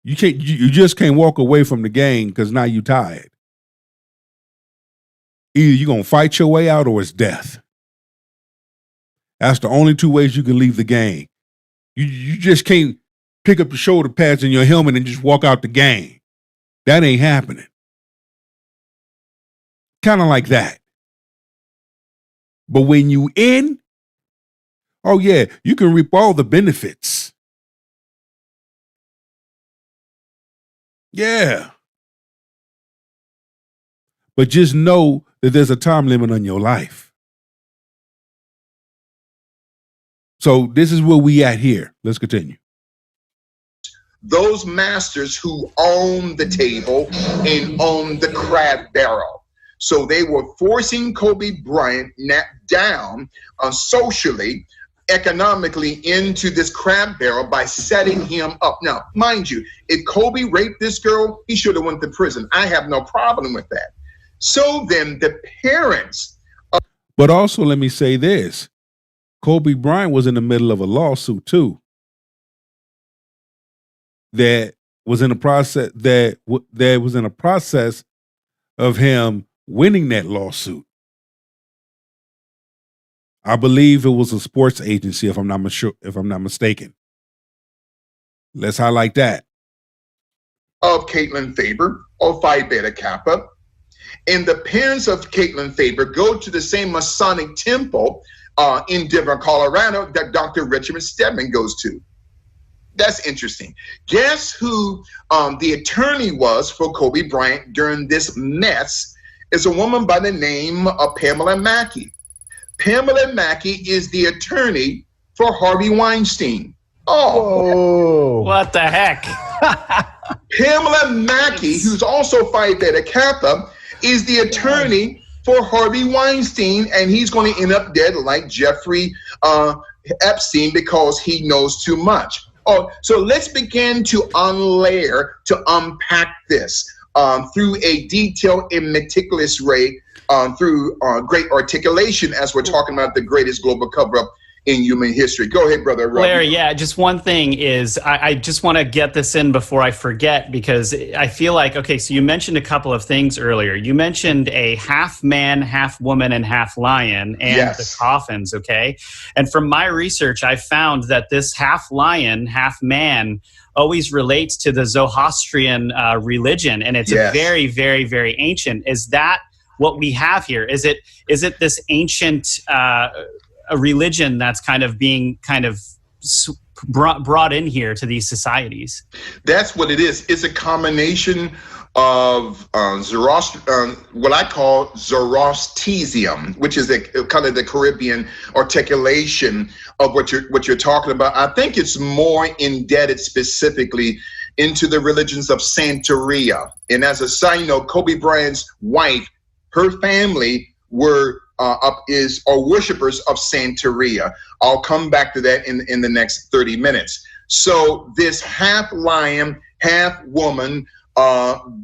you just can't walk away from the gang because now you're tired. Either you're going to fight your way out or it's death. That's the only two ways you can leave the gang. You just can't pick up the shoulder pads and your helmet and just walk out the gang. That ain't happening. Kind of like that. But when you in, oh yeah, you can reap all the benefits. Yeah. But just know that there's a time limit on your life. So this is where we at here. Let's continue. Those masters who own the table and own the crab barrel. So they were forcing Kobe Bryant down socially, economically into this crab barrel by setting him up. Now, mind you, if Kobe raped this girl, he should have went to prison. I have no problem with that. So then the parents. But also, let me say this. Kobe Bryant was in the middle of a lawsuit too. That was in a process of him winning that lawsuit. I believe it was a sports agency, if I'm not mistaken. Let's highlight that. Of Caitlin Faber of Phi Beta Kappa. And the parents of Caitlin Faber go to the same Masonic temple in Denver, Colorado that Dr. Richard Stedman goes to. That's interesting. Guess who the attorney was for Kobe Bryant during this mess? Is a woman by the name of Pamela Mackey. Pamela Mackey is the attorney for Harvey Weinstein. Oh, what the heck? Pamela Mackey, who's also Phi Beta Kappa, is the attorney for Harvey Weinstein, and he's going to end up dead like Jeffrey Epstein because he knows too much. Oh, so let's begin to unlayer, to unpack this through a detailed and meticulous way, through great articulation, as we're talking about the greatest global cover-up in human history. Go ahead, Brother Rob. Larry, yeah, just one thing is I just want to get this in before I forget, because I feel like, okay, so you mentioned a couple of things earlier. You mentioned a half man, half woman, and half lion, and the coffins, okay? And from my research, I found that this half lion, half man always relates to the Zoroastrian religion, and it's a very, very, very ancient. Is that what we have here? Is it this ancient a religion that's kind of being brought in here to these societies? That's what it is. It's a combination of what I call Zoroastrianism, which is kind of the Caribbean articulation of what you're talking about. I think it's more indebted specifically into the religions of Santeria. And as a side note, Kobe Bryant's wife, her family were worshippers of Santeria. I'll come back to that in the next 30 minutes. So this half lion, half woman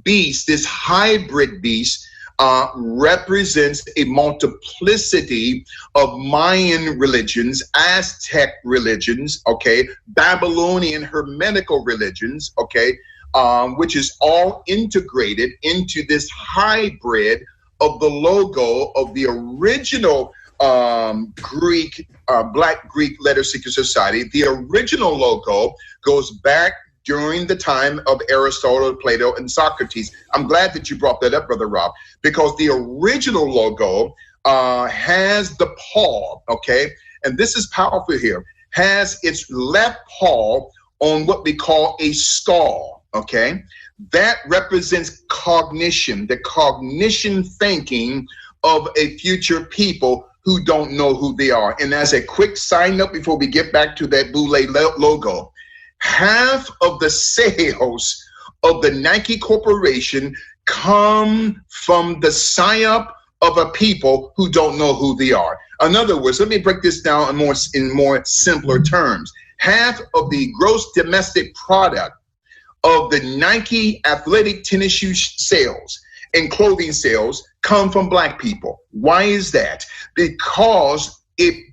beast, this hybrid beast, represents a multiplicity of Mayan religions, Aztec religions, okay, Babylonian Hermetical religions, okay, which is all integrated into this hybrid of the logo of the original Greek, Black Greek Letter Seeker Society. The original logo goes back during the time of Aristotle, Plato, and Socrates. I'm glad that you brought that up, Brother Rob, because the original logo has the paw, okay? And this is powerful here, has its left paw on what we call a skull, okay? That represents cognition, the cognition thinking of a future people who don't know who they are. And as a quick sign up before we get back to that Boule logo, half of the sales of the Nike Corporation come from the psyop of a people who don't know who they are. In other words, let me break this down in more simpler terms. Half of the gross domestic product of the Nike athletic tennis shoe sales and clothing sales come from Black people. Why is that? Because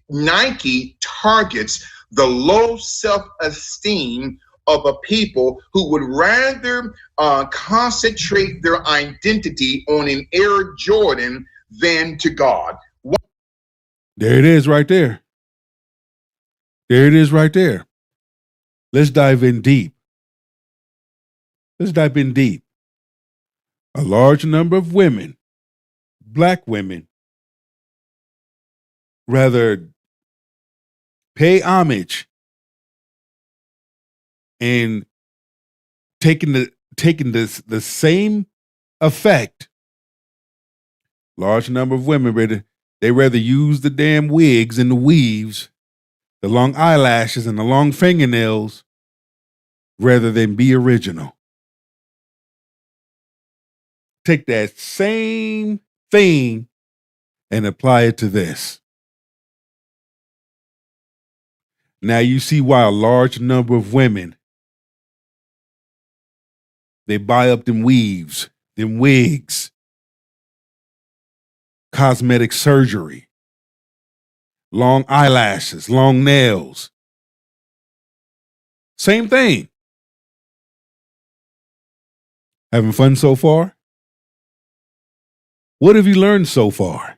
Nike targets the low self-esteem of a people who would rather concentrate their identity on an Air Jordan than to God. There it is right there. There it is right there. Let's dive in deep. Let's dive in deep. A large number of women, Black women, rather pay homage and taking the same effect. Large number of women they rather use the damn wigs and the weaves, the long eyelashes and the long fingernails, rather than be original. Take that same thing and apply it to this. Now you see why a large number of women, they buy up them weaves, them wigs, cosmetic surgery, long eyelashes, long nails. Same thing. Having fun so far? What have you learned so far?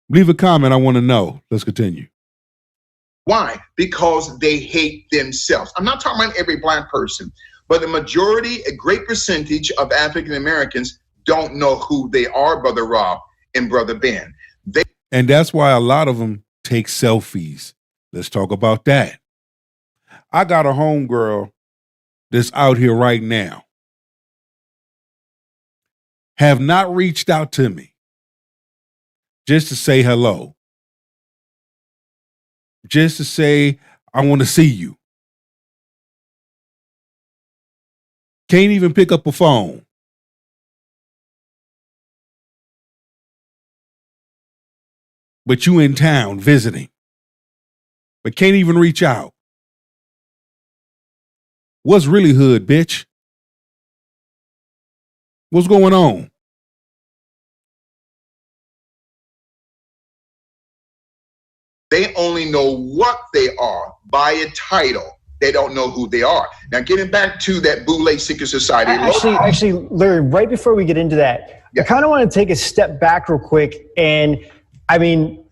Leave a comment. I want to know. Let's continue. Why? Because they hate themselves. I'm not talking about every Black person, but the majority, a great percentage of African Americans don't know who they are, Brother Rob and Brother Ben. And that's why a lot of them take selfies. Let's talk about that. I got a homegirl that's out here right now. Have not reached out to me just to say hello. Just to say, I want to see you. Can't even pick up a phone. But you in town visiting. But can't even reach out. What's really hood, bitch? What's going on? only know what they are by a title. They don't know who they are. Now, getting back to that Boule Secret Society. Actually, Larry, right before we get into that, I kind of want to take a step back real quick. And I mean,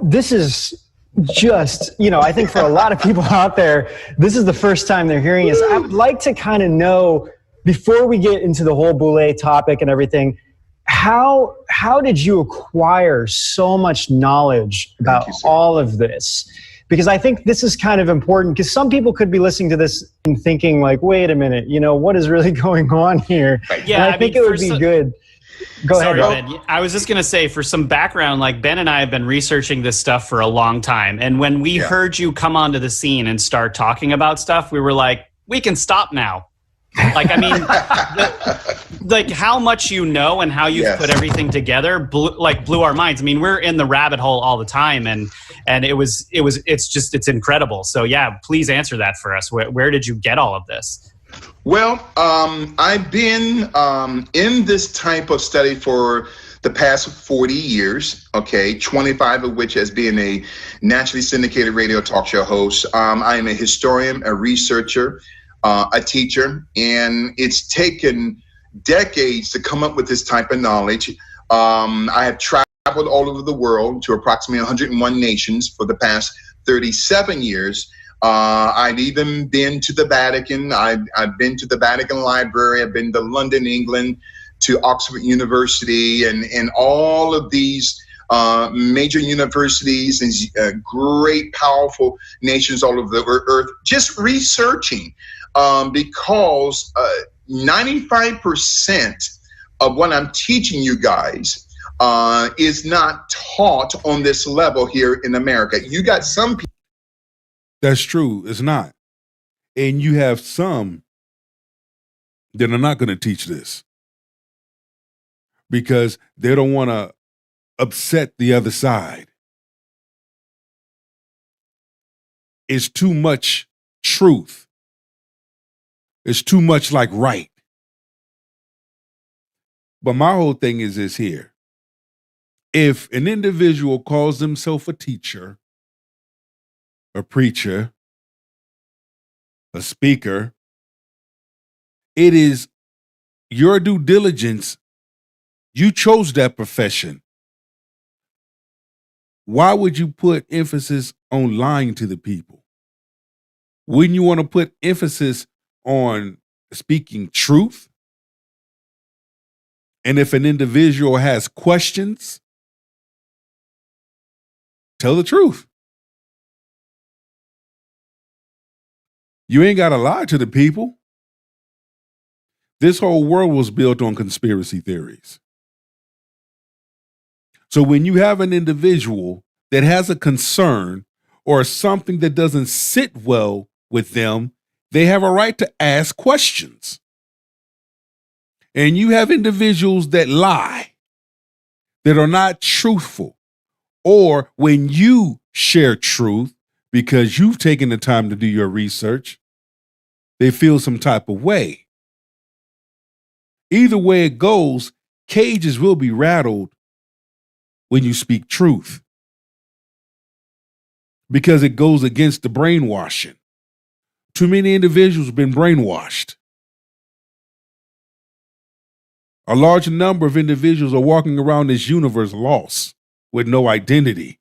this is just, I think for a lot of people out there, this is the first time they're hearing this. I would like to kind of know, before we get into the whole Boule topic and everything, how did you acquire so much knowledge about all of this? Because I think this is kind of important, because some people could be listening to this and thinking like, wait a minute, what is really going on here? Yeah, and I think it would be good. Go ahead, Ben. I was just going to say, for some background, like Ben and I have been researching this stuff for a long time. And when we heard you come onto the scene and start talking about stuff, we were like, we can stop now. Like, I mean, like how much and how you've put everything together blew our minds. I mean, we're in the rabbit hole all the time, and it's incredible. So yeah, please answer that for us. Where did you get all of this? Well, I've been in this type of study for the past 40 years, 25 of which as being a nationally syndicated radio talk show host. I am a historian, a researcher, a teacher, and it's taken decades to come up with this type of knowledge. I have traveled all over the world to approximately 101 nations for the past 37 years. I've even been to the Vatican. I've been to the Vatican Library. I've been to London, England, to Oxford University, and all of these major universities and great, powerful nations all over the earth, just researching, because 95% of what I'm teaching you guys is not taught on this level here in America. You got some people. That's true. It's not. And you have some that are not going to teach this because they don't want to upset the other side. It's too much truth. It's too much like right. But my whole thing is this here. If an individual calls himself a teacher, a preacher, a speaker, it is your due diligence. You chose that profession. Why would you put emphasis on lying to the people? Wouldn't you want to put emphasis on speaking truth? And if an individual has questions, tell the truth. You ain't got to lie to the people. This whole world was built on conspiracy theories. So when you have an individual that has a concern or something that doesn't sit well with them, they have a right to ask questions. And you have individuals that lie, that are not truthful, or when you share truth, because you've taken the time to do your research, they feel some type of way. Either way it goes, cages will be rattled when you speak truth, because it goes against the brainwashing. Too many individuals have been brainwashed. A large number of individuals are walking around this universe lost with no identity.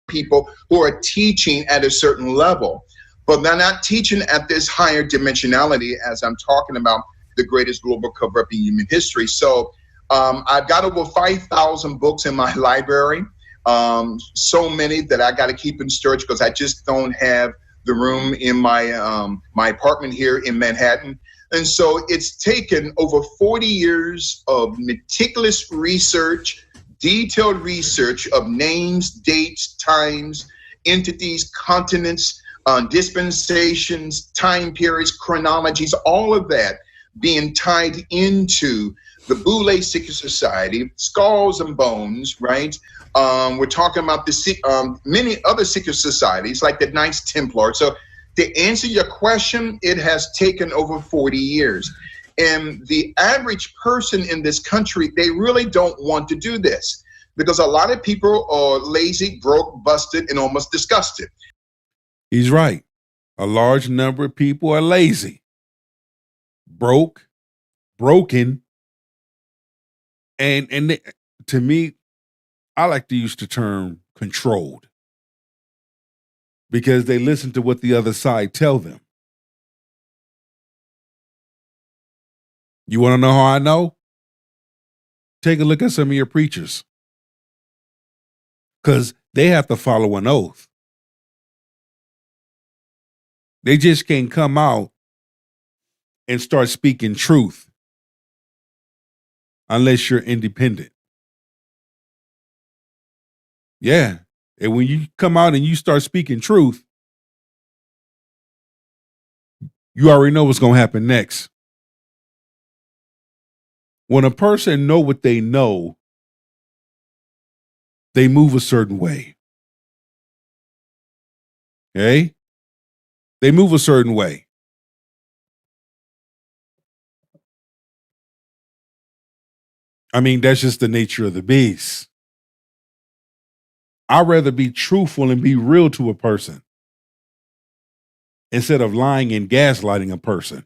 People who are teaching at a certain level, but they're not teaching at this higher dimensionality as I'm talking about the greatest global cover-up in human history. So I've got over 5,000 books in my library, so many that I got to keep in storage because I just don't have the room in my my apartment here in Manhattan. And so it's taken over 40 years of meticulous research, detailed research of names, dates, times, entities, continents, dispensations, time periods, chronologies, all of that being tied into the Boule Secret Society, Skulls and Bones, right? We're talking about the many other secret societies like the Knights Templar. So to answer your question, it has taken over 40 years. And the average person in this country, they really don't want to do this. because a lot of people are lazy, broke, busted, and almost disgusted. He's right. A large number of people are lazy, broke, broken, and to me, I like to use the term controlled, because they listen to what the other side tell them. You want to know how I know? Take a look at some of your preachers, because they have to follow an oath. They just can't come out and start speaking truth unless you're independent. Yeah. And when you come out and you start speaking truth, you already know what's going to happen next. When a person know what they know, they move a certain way. Okay? They move a certain way. I mean, that's just the nature of the beast. I'd rather be truthful and be real to a person instead of lying and gaslighting a person.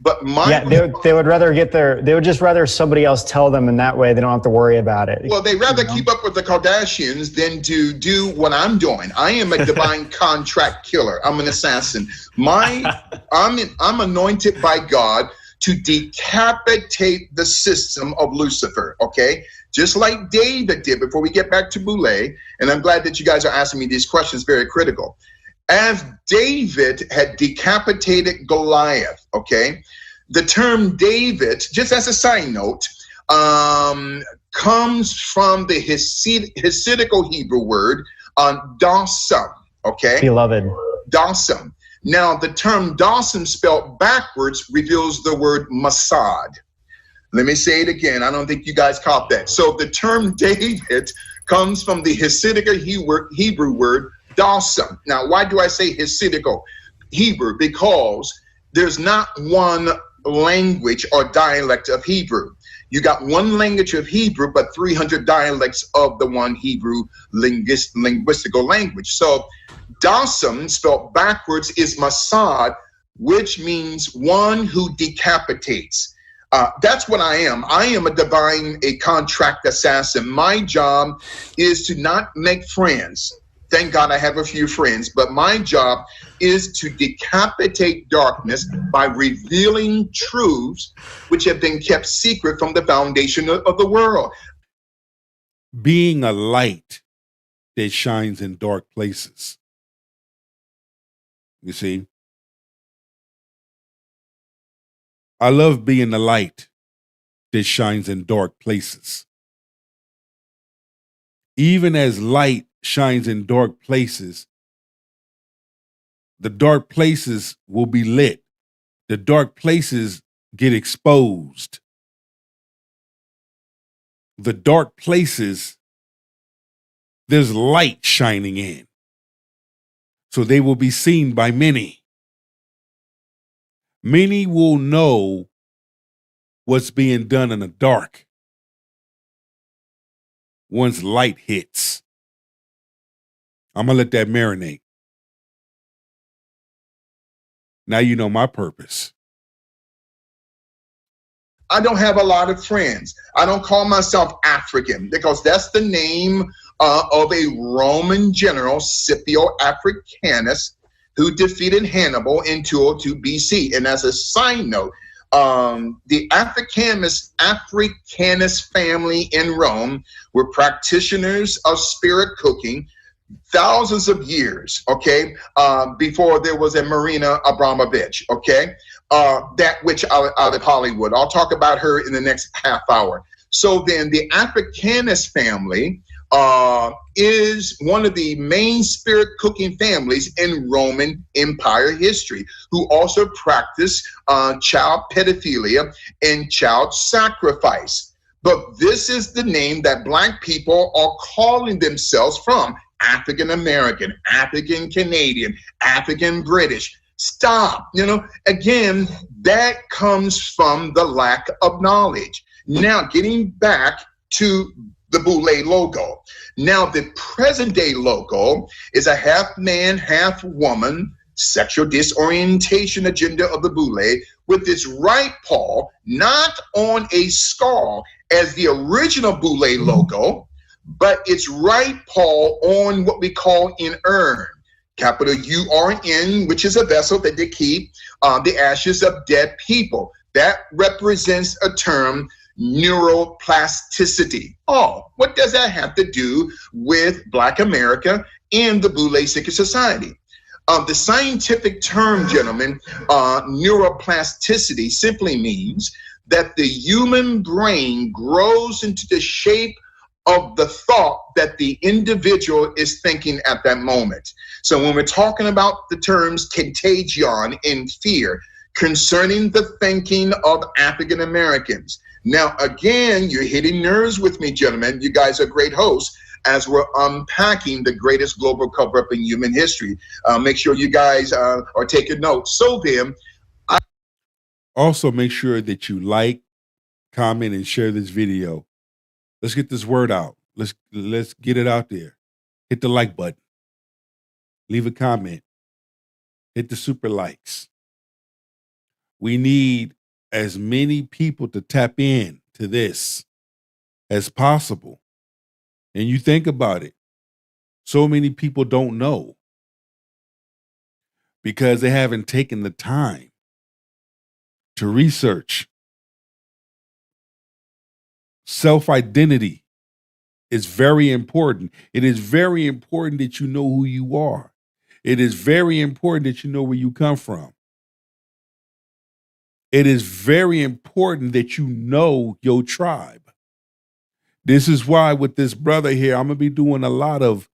But they would rather they would just rather somebody else tell them, and that way they don't have to worry about it. Well, they rather keep up with the Kardashians than to do what I'm doing. I am a divine contract killer. I'm an assassin. I'm anointed by God to decapitate the system of Lucifer, okay? Just like David did before we get back to Boulay, and I'm glad that you guys are asking me these questions, very critical. As David had decapitated Goliath, okay, the term David, just as a side note, comes from the Hasidical Hebrew word dasam, okay? Beloved. Dasam. Now, the term dasam spelled backwards reveals the word Mossad. Let me say it again. I don't think you guys caught that. So the term David comes from the Hasidic Hebrew word dasam. Now, why do I say Hasidical Hebrew? Because there's not one language or dialect of Hebrew. You got one language of Hebrew, but 300 dialects of the one Hebrew linguistical language. So dasam, spelled backwards, is Mossad, which means one who decapitates. That's what I am. I am a contract assassin. My job is to not make friends. Thank God I have a few friends, but my job is to decapitate darkness by revealing truths which have been kept secret from the foundation of the world. Being a light that shines in dark places. You see? I love being the light that shines in dark places. Even as light shines in dark places, the dark places will be lit. The dark places get exposed. The dark places, there's light shining in. So they will be seen by many. Many will know what's being done in the dark once light hits. I'm going to let that marinate. Now you know my purpose. I don't have a lot of friends. I don't call myself African because that's the name of a Roman general, Scipio Africanus, who defeated Hannibal in 202 BC. And as a side note, the Africanus family in Rome were practitioners of spirit cooking thousands of years, okay, before there was a Marina Abramovich, okay, that witch out of Hollywood. I'll talk about her in the next half hour. So then the Africanus family is one of the main spirit cooking families in Roman Empire history, who also practice child pedophilia and child sacrifice. But this is the name that Black people are calling themselves from: African American, African Canadian, African British. Stop. You know, again, That comes from the lack of knowledge. Now, getting back to the Boule logo. Now, the present day logo is a half man, half woman sexual disorientation agenda of the Boule, with its right paw not on a skull as the original Boule logo, but its right paw on what we call an urn, capital URN, which is a vessel that they keep the ashes of dead people. That represents a term, neuroplasticity. Oh, what does that have to do with Black America and the Boule Secret Society? The scientific term, gentlemen, neuroplasticity simply means that the human brain grows into the shape of the thought that the individual is thinking at that moment. So when we're talking about the terms contagion and fear concerning the thinking of African Americans. Now, again, you're hitting nerves with me, gentlemen. You guys are great hosts as we're unpacking the greatest global cover-up in human history. Make sure you guys are taking notes. So then, also make sure that you like, comment, and share this video. Let's get this word out. Let's get it out there. Hit the like button. Leave a comment. Hit the super likes. We need as many people to tap in to this as possible. And you think about it, so many people don't know because they haven't taken the time to research. Self-identity is very important. It is very important that you know who you are. It is very important that you know where you come from. It is very important that you know your tribe. This is why with this brother here, I'm going to be doing a lot of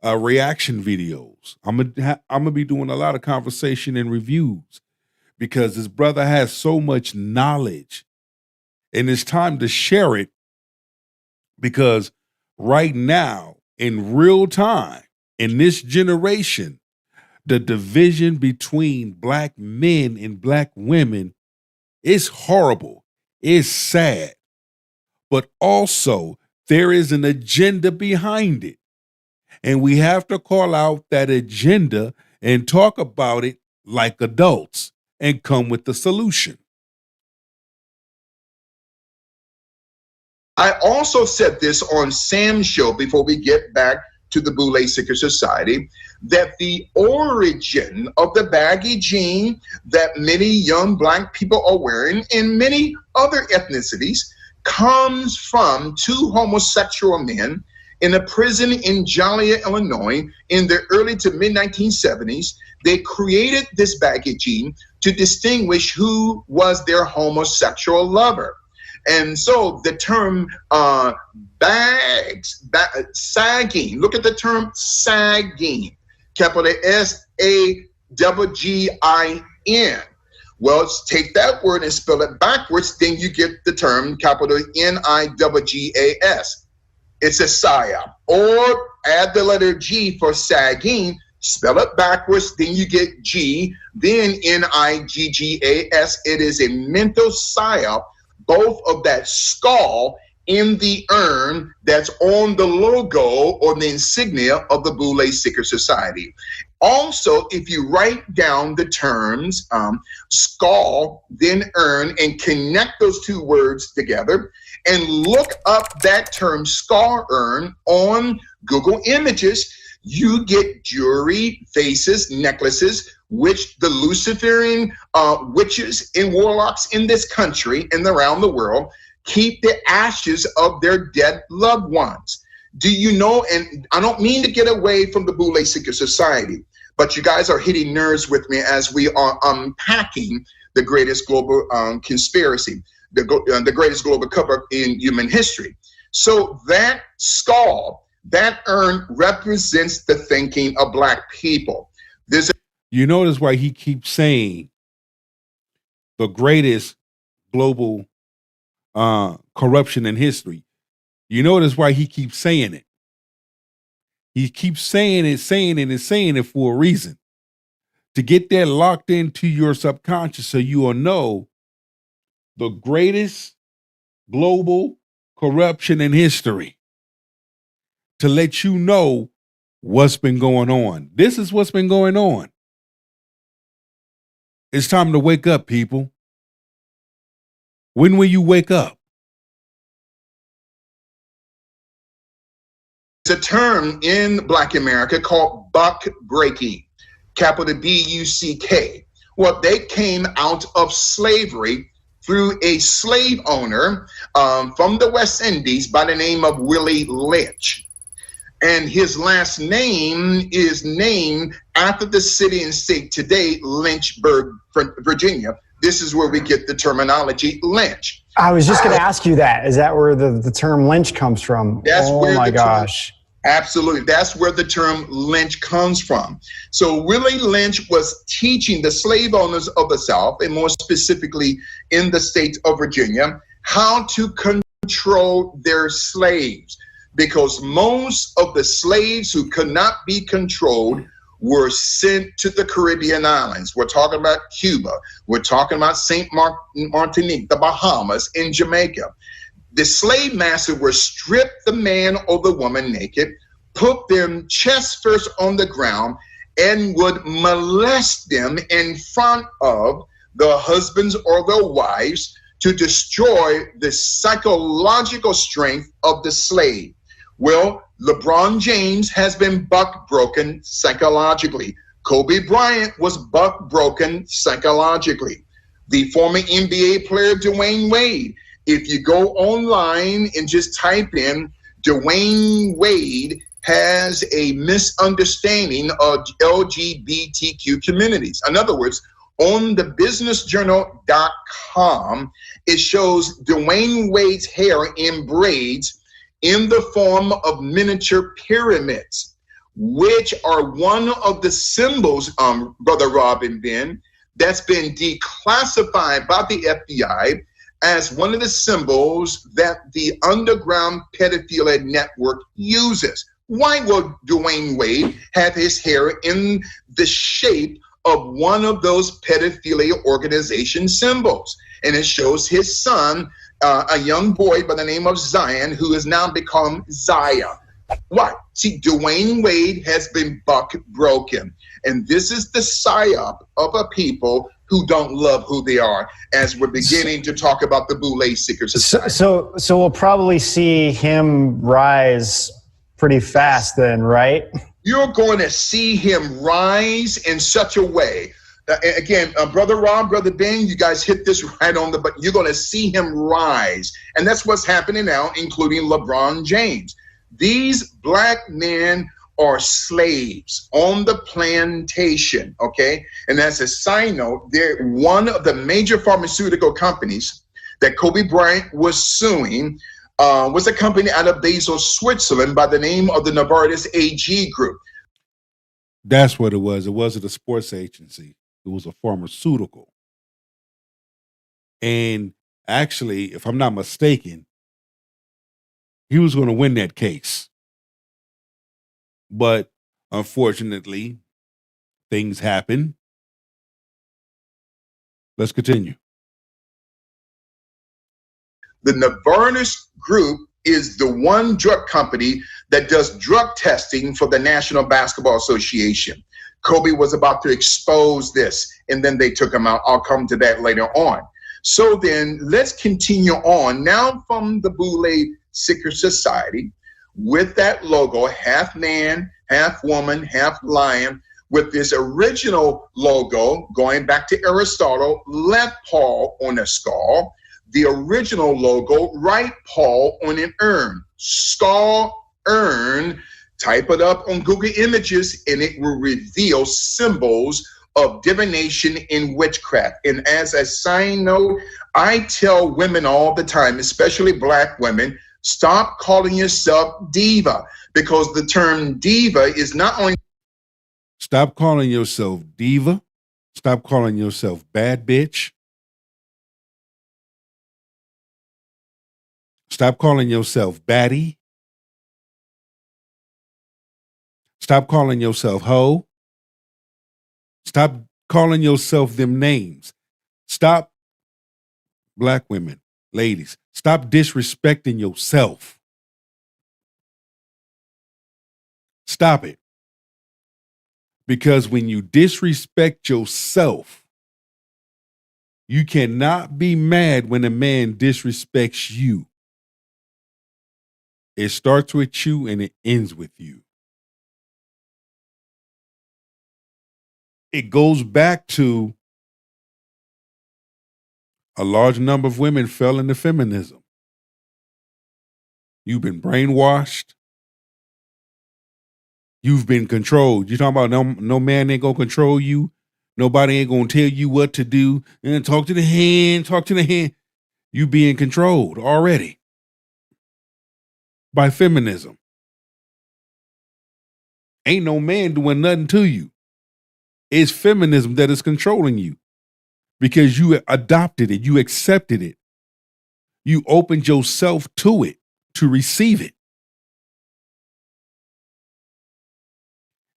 reaction videos. I'm gonna be doing a lot of conversation and reviews because this brother has so much knowledge and it's time to share it because right now, in real time, in this generation, the division between Black men and Black women is horrible. It's sad. But also, there is an agenda behind it. And we have to call out that agenda and talk about it like adults and come with the solution. I also said this on Sam's show before we get back to the Boule Secret Society, that the origin of the baggy jean that many young Black people are wearing and many other ethnicities comes from two homosexual men in a prison in Joliet, Illinois, in the early to mid 1970s. They created this baggy jean to distinguish who was their homosexual lover. And so the term sagging, look at the term sagging, capital S-A-G-G-I-N. Well, take that word and spell it backwards, then you get the term capital N-I-G-G-A-S. It's a psyop. Or add the letter G for sagging, spell it backwards, then you get G, then N-I-G-G-A-S. It is a mental psyop, both of that skull in the urn that's on the logo or the insignia of the Boule Secret Society. Also, if you write down the terms skull, then urn, and connect those two words together, and look up that term skull urn on Google Images, you get jewelry, vases, necklaces, which the Luciferian witches and warlocks in this country and around the world keep the ashes of their dead loved ones. Do you know, and I don't mean to get away from the Boule Secret Society, but you guys are hitting nerves with me as we are unpacking the greatest global conspiracy, the greatest global cover in human history. So that skull, that urn represents the thinking of Black people. You notice why he keeps saying the greatest global corruption in history. You notice why he keeps saying it. He keeps saying it for a reason. to get that locked into your subconscious so you will know the greatest global corruption in history, to let you know what's been going on. This is what's been going on. It's time to wake up, people. When will you wake up? It's a term in Black America called buck breaking, capital B-U-C-K. Well, they came out of slavery through a slave owner from the West Indies by the name of Willie Lynch. And his last name is named after the city and state today, Lynchburg, Virginia. This is where we get the terminology lynch. I was just going to ask you that. Is that where the term lynch comes from? Oh my gosh. Absolutely. That's where the term lynch comes from. So Willie Lynch was teaching the slave owners of the South, and more specifically in the state of Virginia, how to control their slaves, because most of the slaves who could not be controlled were sent to the Caribbean islands. We're talking about Cuba. We're talking about St. Martinique, the Bahamas, and Jamaica. The slave master would strip the man or the woman naked, put them chest first on the ground, and would molest them in front of the husbands or their wives to destroy the psychological strength of the slave. Well, LeBron James has been buck broken psychologically. Kobe Bryant was buck broken psychologically. The former NBA player Dwayne Wade, if you go online and just type in Dwayne Wade has a misunderstanding of LGBTQ communities. In other words, on the businessjournal.com, it shows Dwayne Wade's hair in braids in the form of miniature pyramids, which are one of the symbols, Brother Rob and Ben, that's been declassified by the FBI as one of the symbols that the underground pedophilia network uses. Why would Dwayne Wade have his hair in the shape of one of those pedophilia organization symbols? And it shows his son, a young boy by the name of Zion, who has now become Zaya. Why? See, Dwayne Wade has been buck broken. And this is the psyop of a people who don't love who they are, as we're beginning to talk about the Boule Seeker Society. So we'll probably see him rise pretty fast then, right? You're going to see him rise in such a way. Again, Brother Rob, Brother Ben, you guys hit this right on the button. You're going to see him rise. And that's what's happening now, including LeBron James. These black men are slaves on the plantation, okay? And as a side note, they're one of the major pharmaceutical companies that Kobe Bryant was suing was a company out of Basel, Switzerland by the name of the Novartis AG Group. That's what it was. It wasn't a sports agency. It was a pharmaceutical. And actually, if I'm not mistaken, he was going to win that case. But unfortunately, things happen. Let's continue. The Novartis Group is the one drug company that does drug testing for the National Basketball Association. Kobe was about to expose this, and then they took him out. I'll come to that later on. So then let's continue on now from the Boule Seeker Society with that logo, half man, half woman, half lion, with this original logo going back to Aristotle, left paw on a skull, the original logo, right paw on an urn, skull, urn. Type it up on Google Images and it will reveal symbols of divination and witchcraft. And as a side note, I tell women all the time, especially black women, stop calling yourself diva, because the term diva is not only... Stop calling yourself diva. Stop calling yourself bad bitch. Stop calling yourself baddie. Stop calling yourself hoe. Stop calling yourself them names. Stop, black women, ladies, stop disrespecting yourself. Stop it. Because when you disrespect yourself, you cannot be mad when a man disrespects you. It starts with you and it ends with you. It goes back to a large number of women fell into feminism. You've been brainwashed. You've been controlled. You talking about no man ain't gonna control you. Nobody ain't gonna tell you what to do. And talk to the hand, talk to the hand. You being controlled already by feminism. Ain't no man doing nothing to you. It's feminism that is controlling you because you adopted it. You accepted it. You opened yourself to it, to receive it.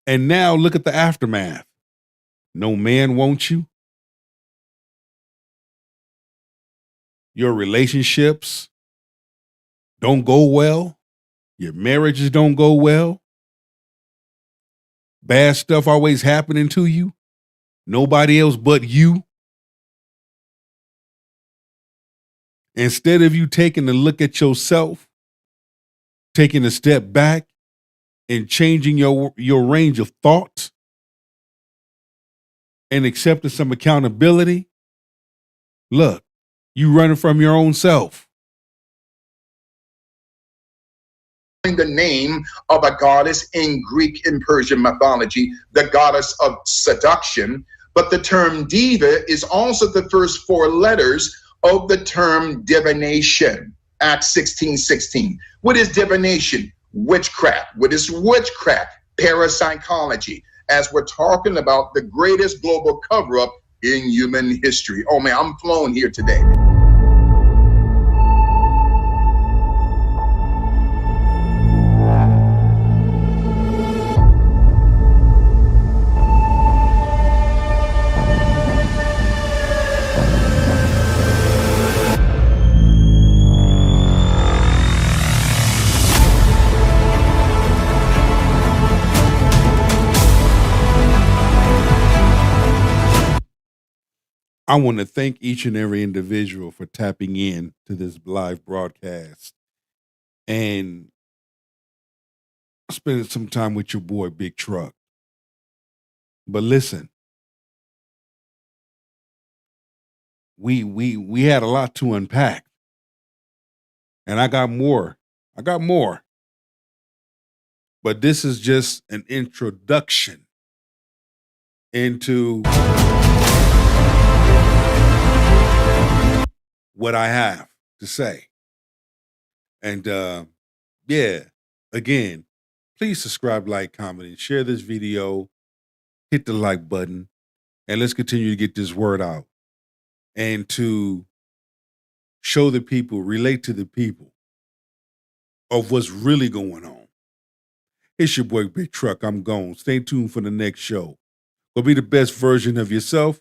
And now look at the aftermath. No man wants you. Your relationships don't go well. Your marriages don't go well. Bad stuff always happening to you. Nobody else but you. Instead of you taking a look at yourself, taking a step back and changing your range of thoughts and accepting some accountability, look, you running from your own self. The name of a goddess in Greek and Persian mythology, the goddess of seduction, but the term diva is also the first four letters of the term divination. Acts 16:16. What is divination? Witchcraft. What is witchcraft? Parapsychology. As we're talking about the greatest global cover-up in human history. Oh man, I'm flowing here today. I want to thank each and every individual for tapping in to this live broadcast and spending some time with your boy, Big Truck. But listen, we had a lot to unpack, and I got more. But this is just an introduction into what I have to say. And yeah, again, please subscribe, like, comment, and share this video. Hit the like button, and let's continue to get this word out and to show the people, relate to the people of what's really going on. It's your boy, Big Truck. I'm gone. Stay tuned for the next show. Go be the best version of yourself.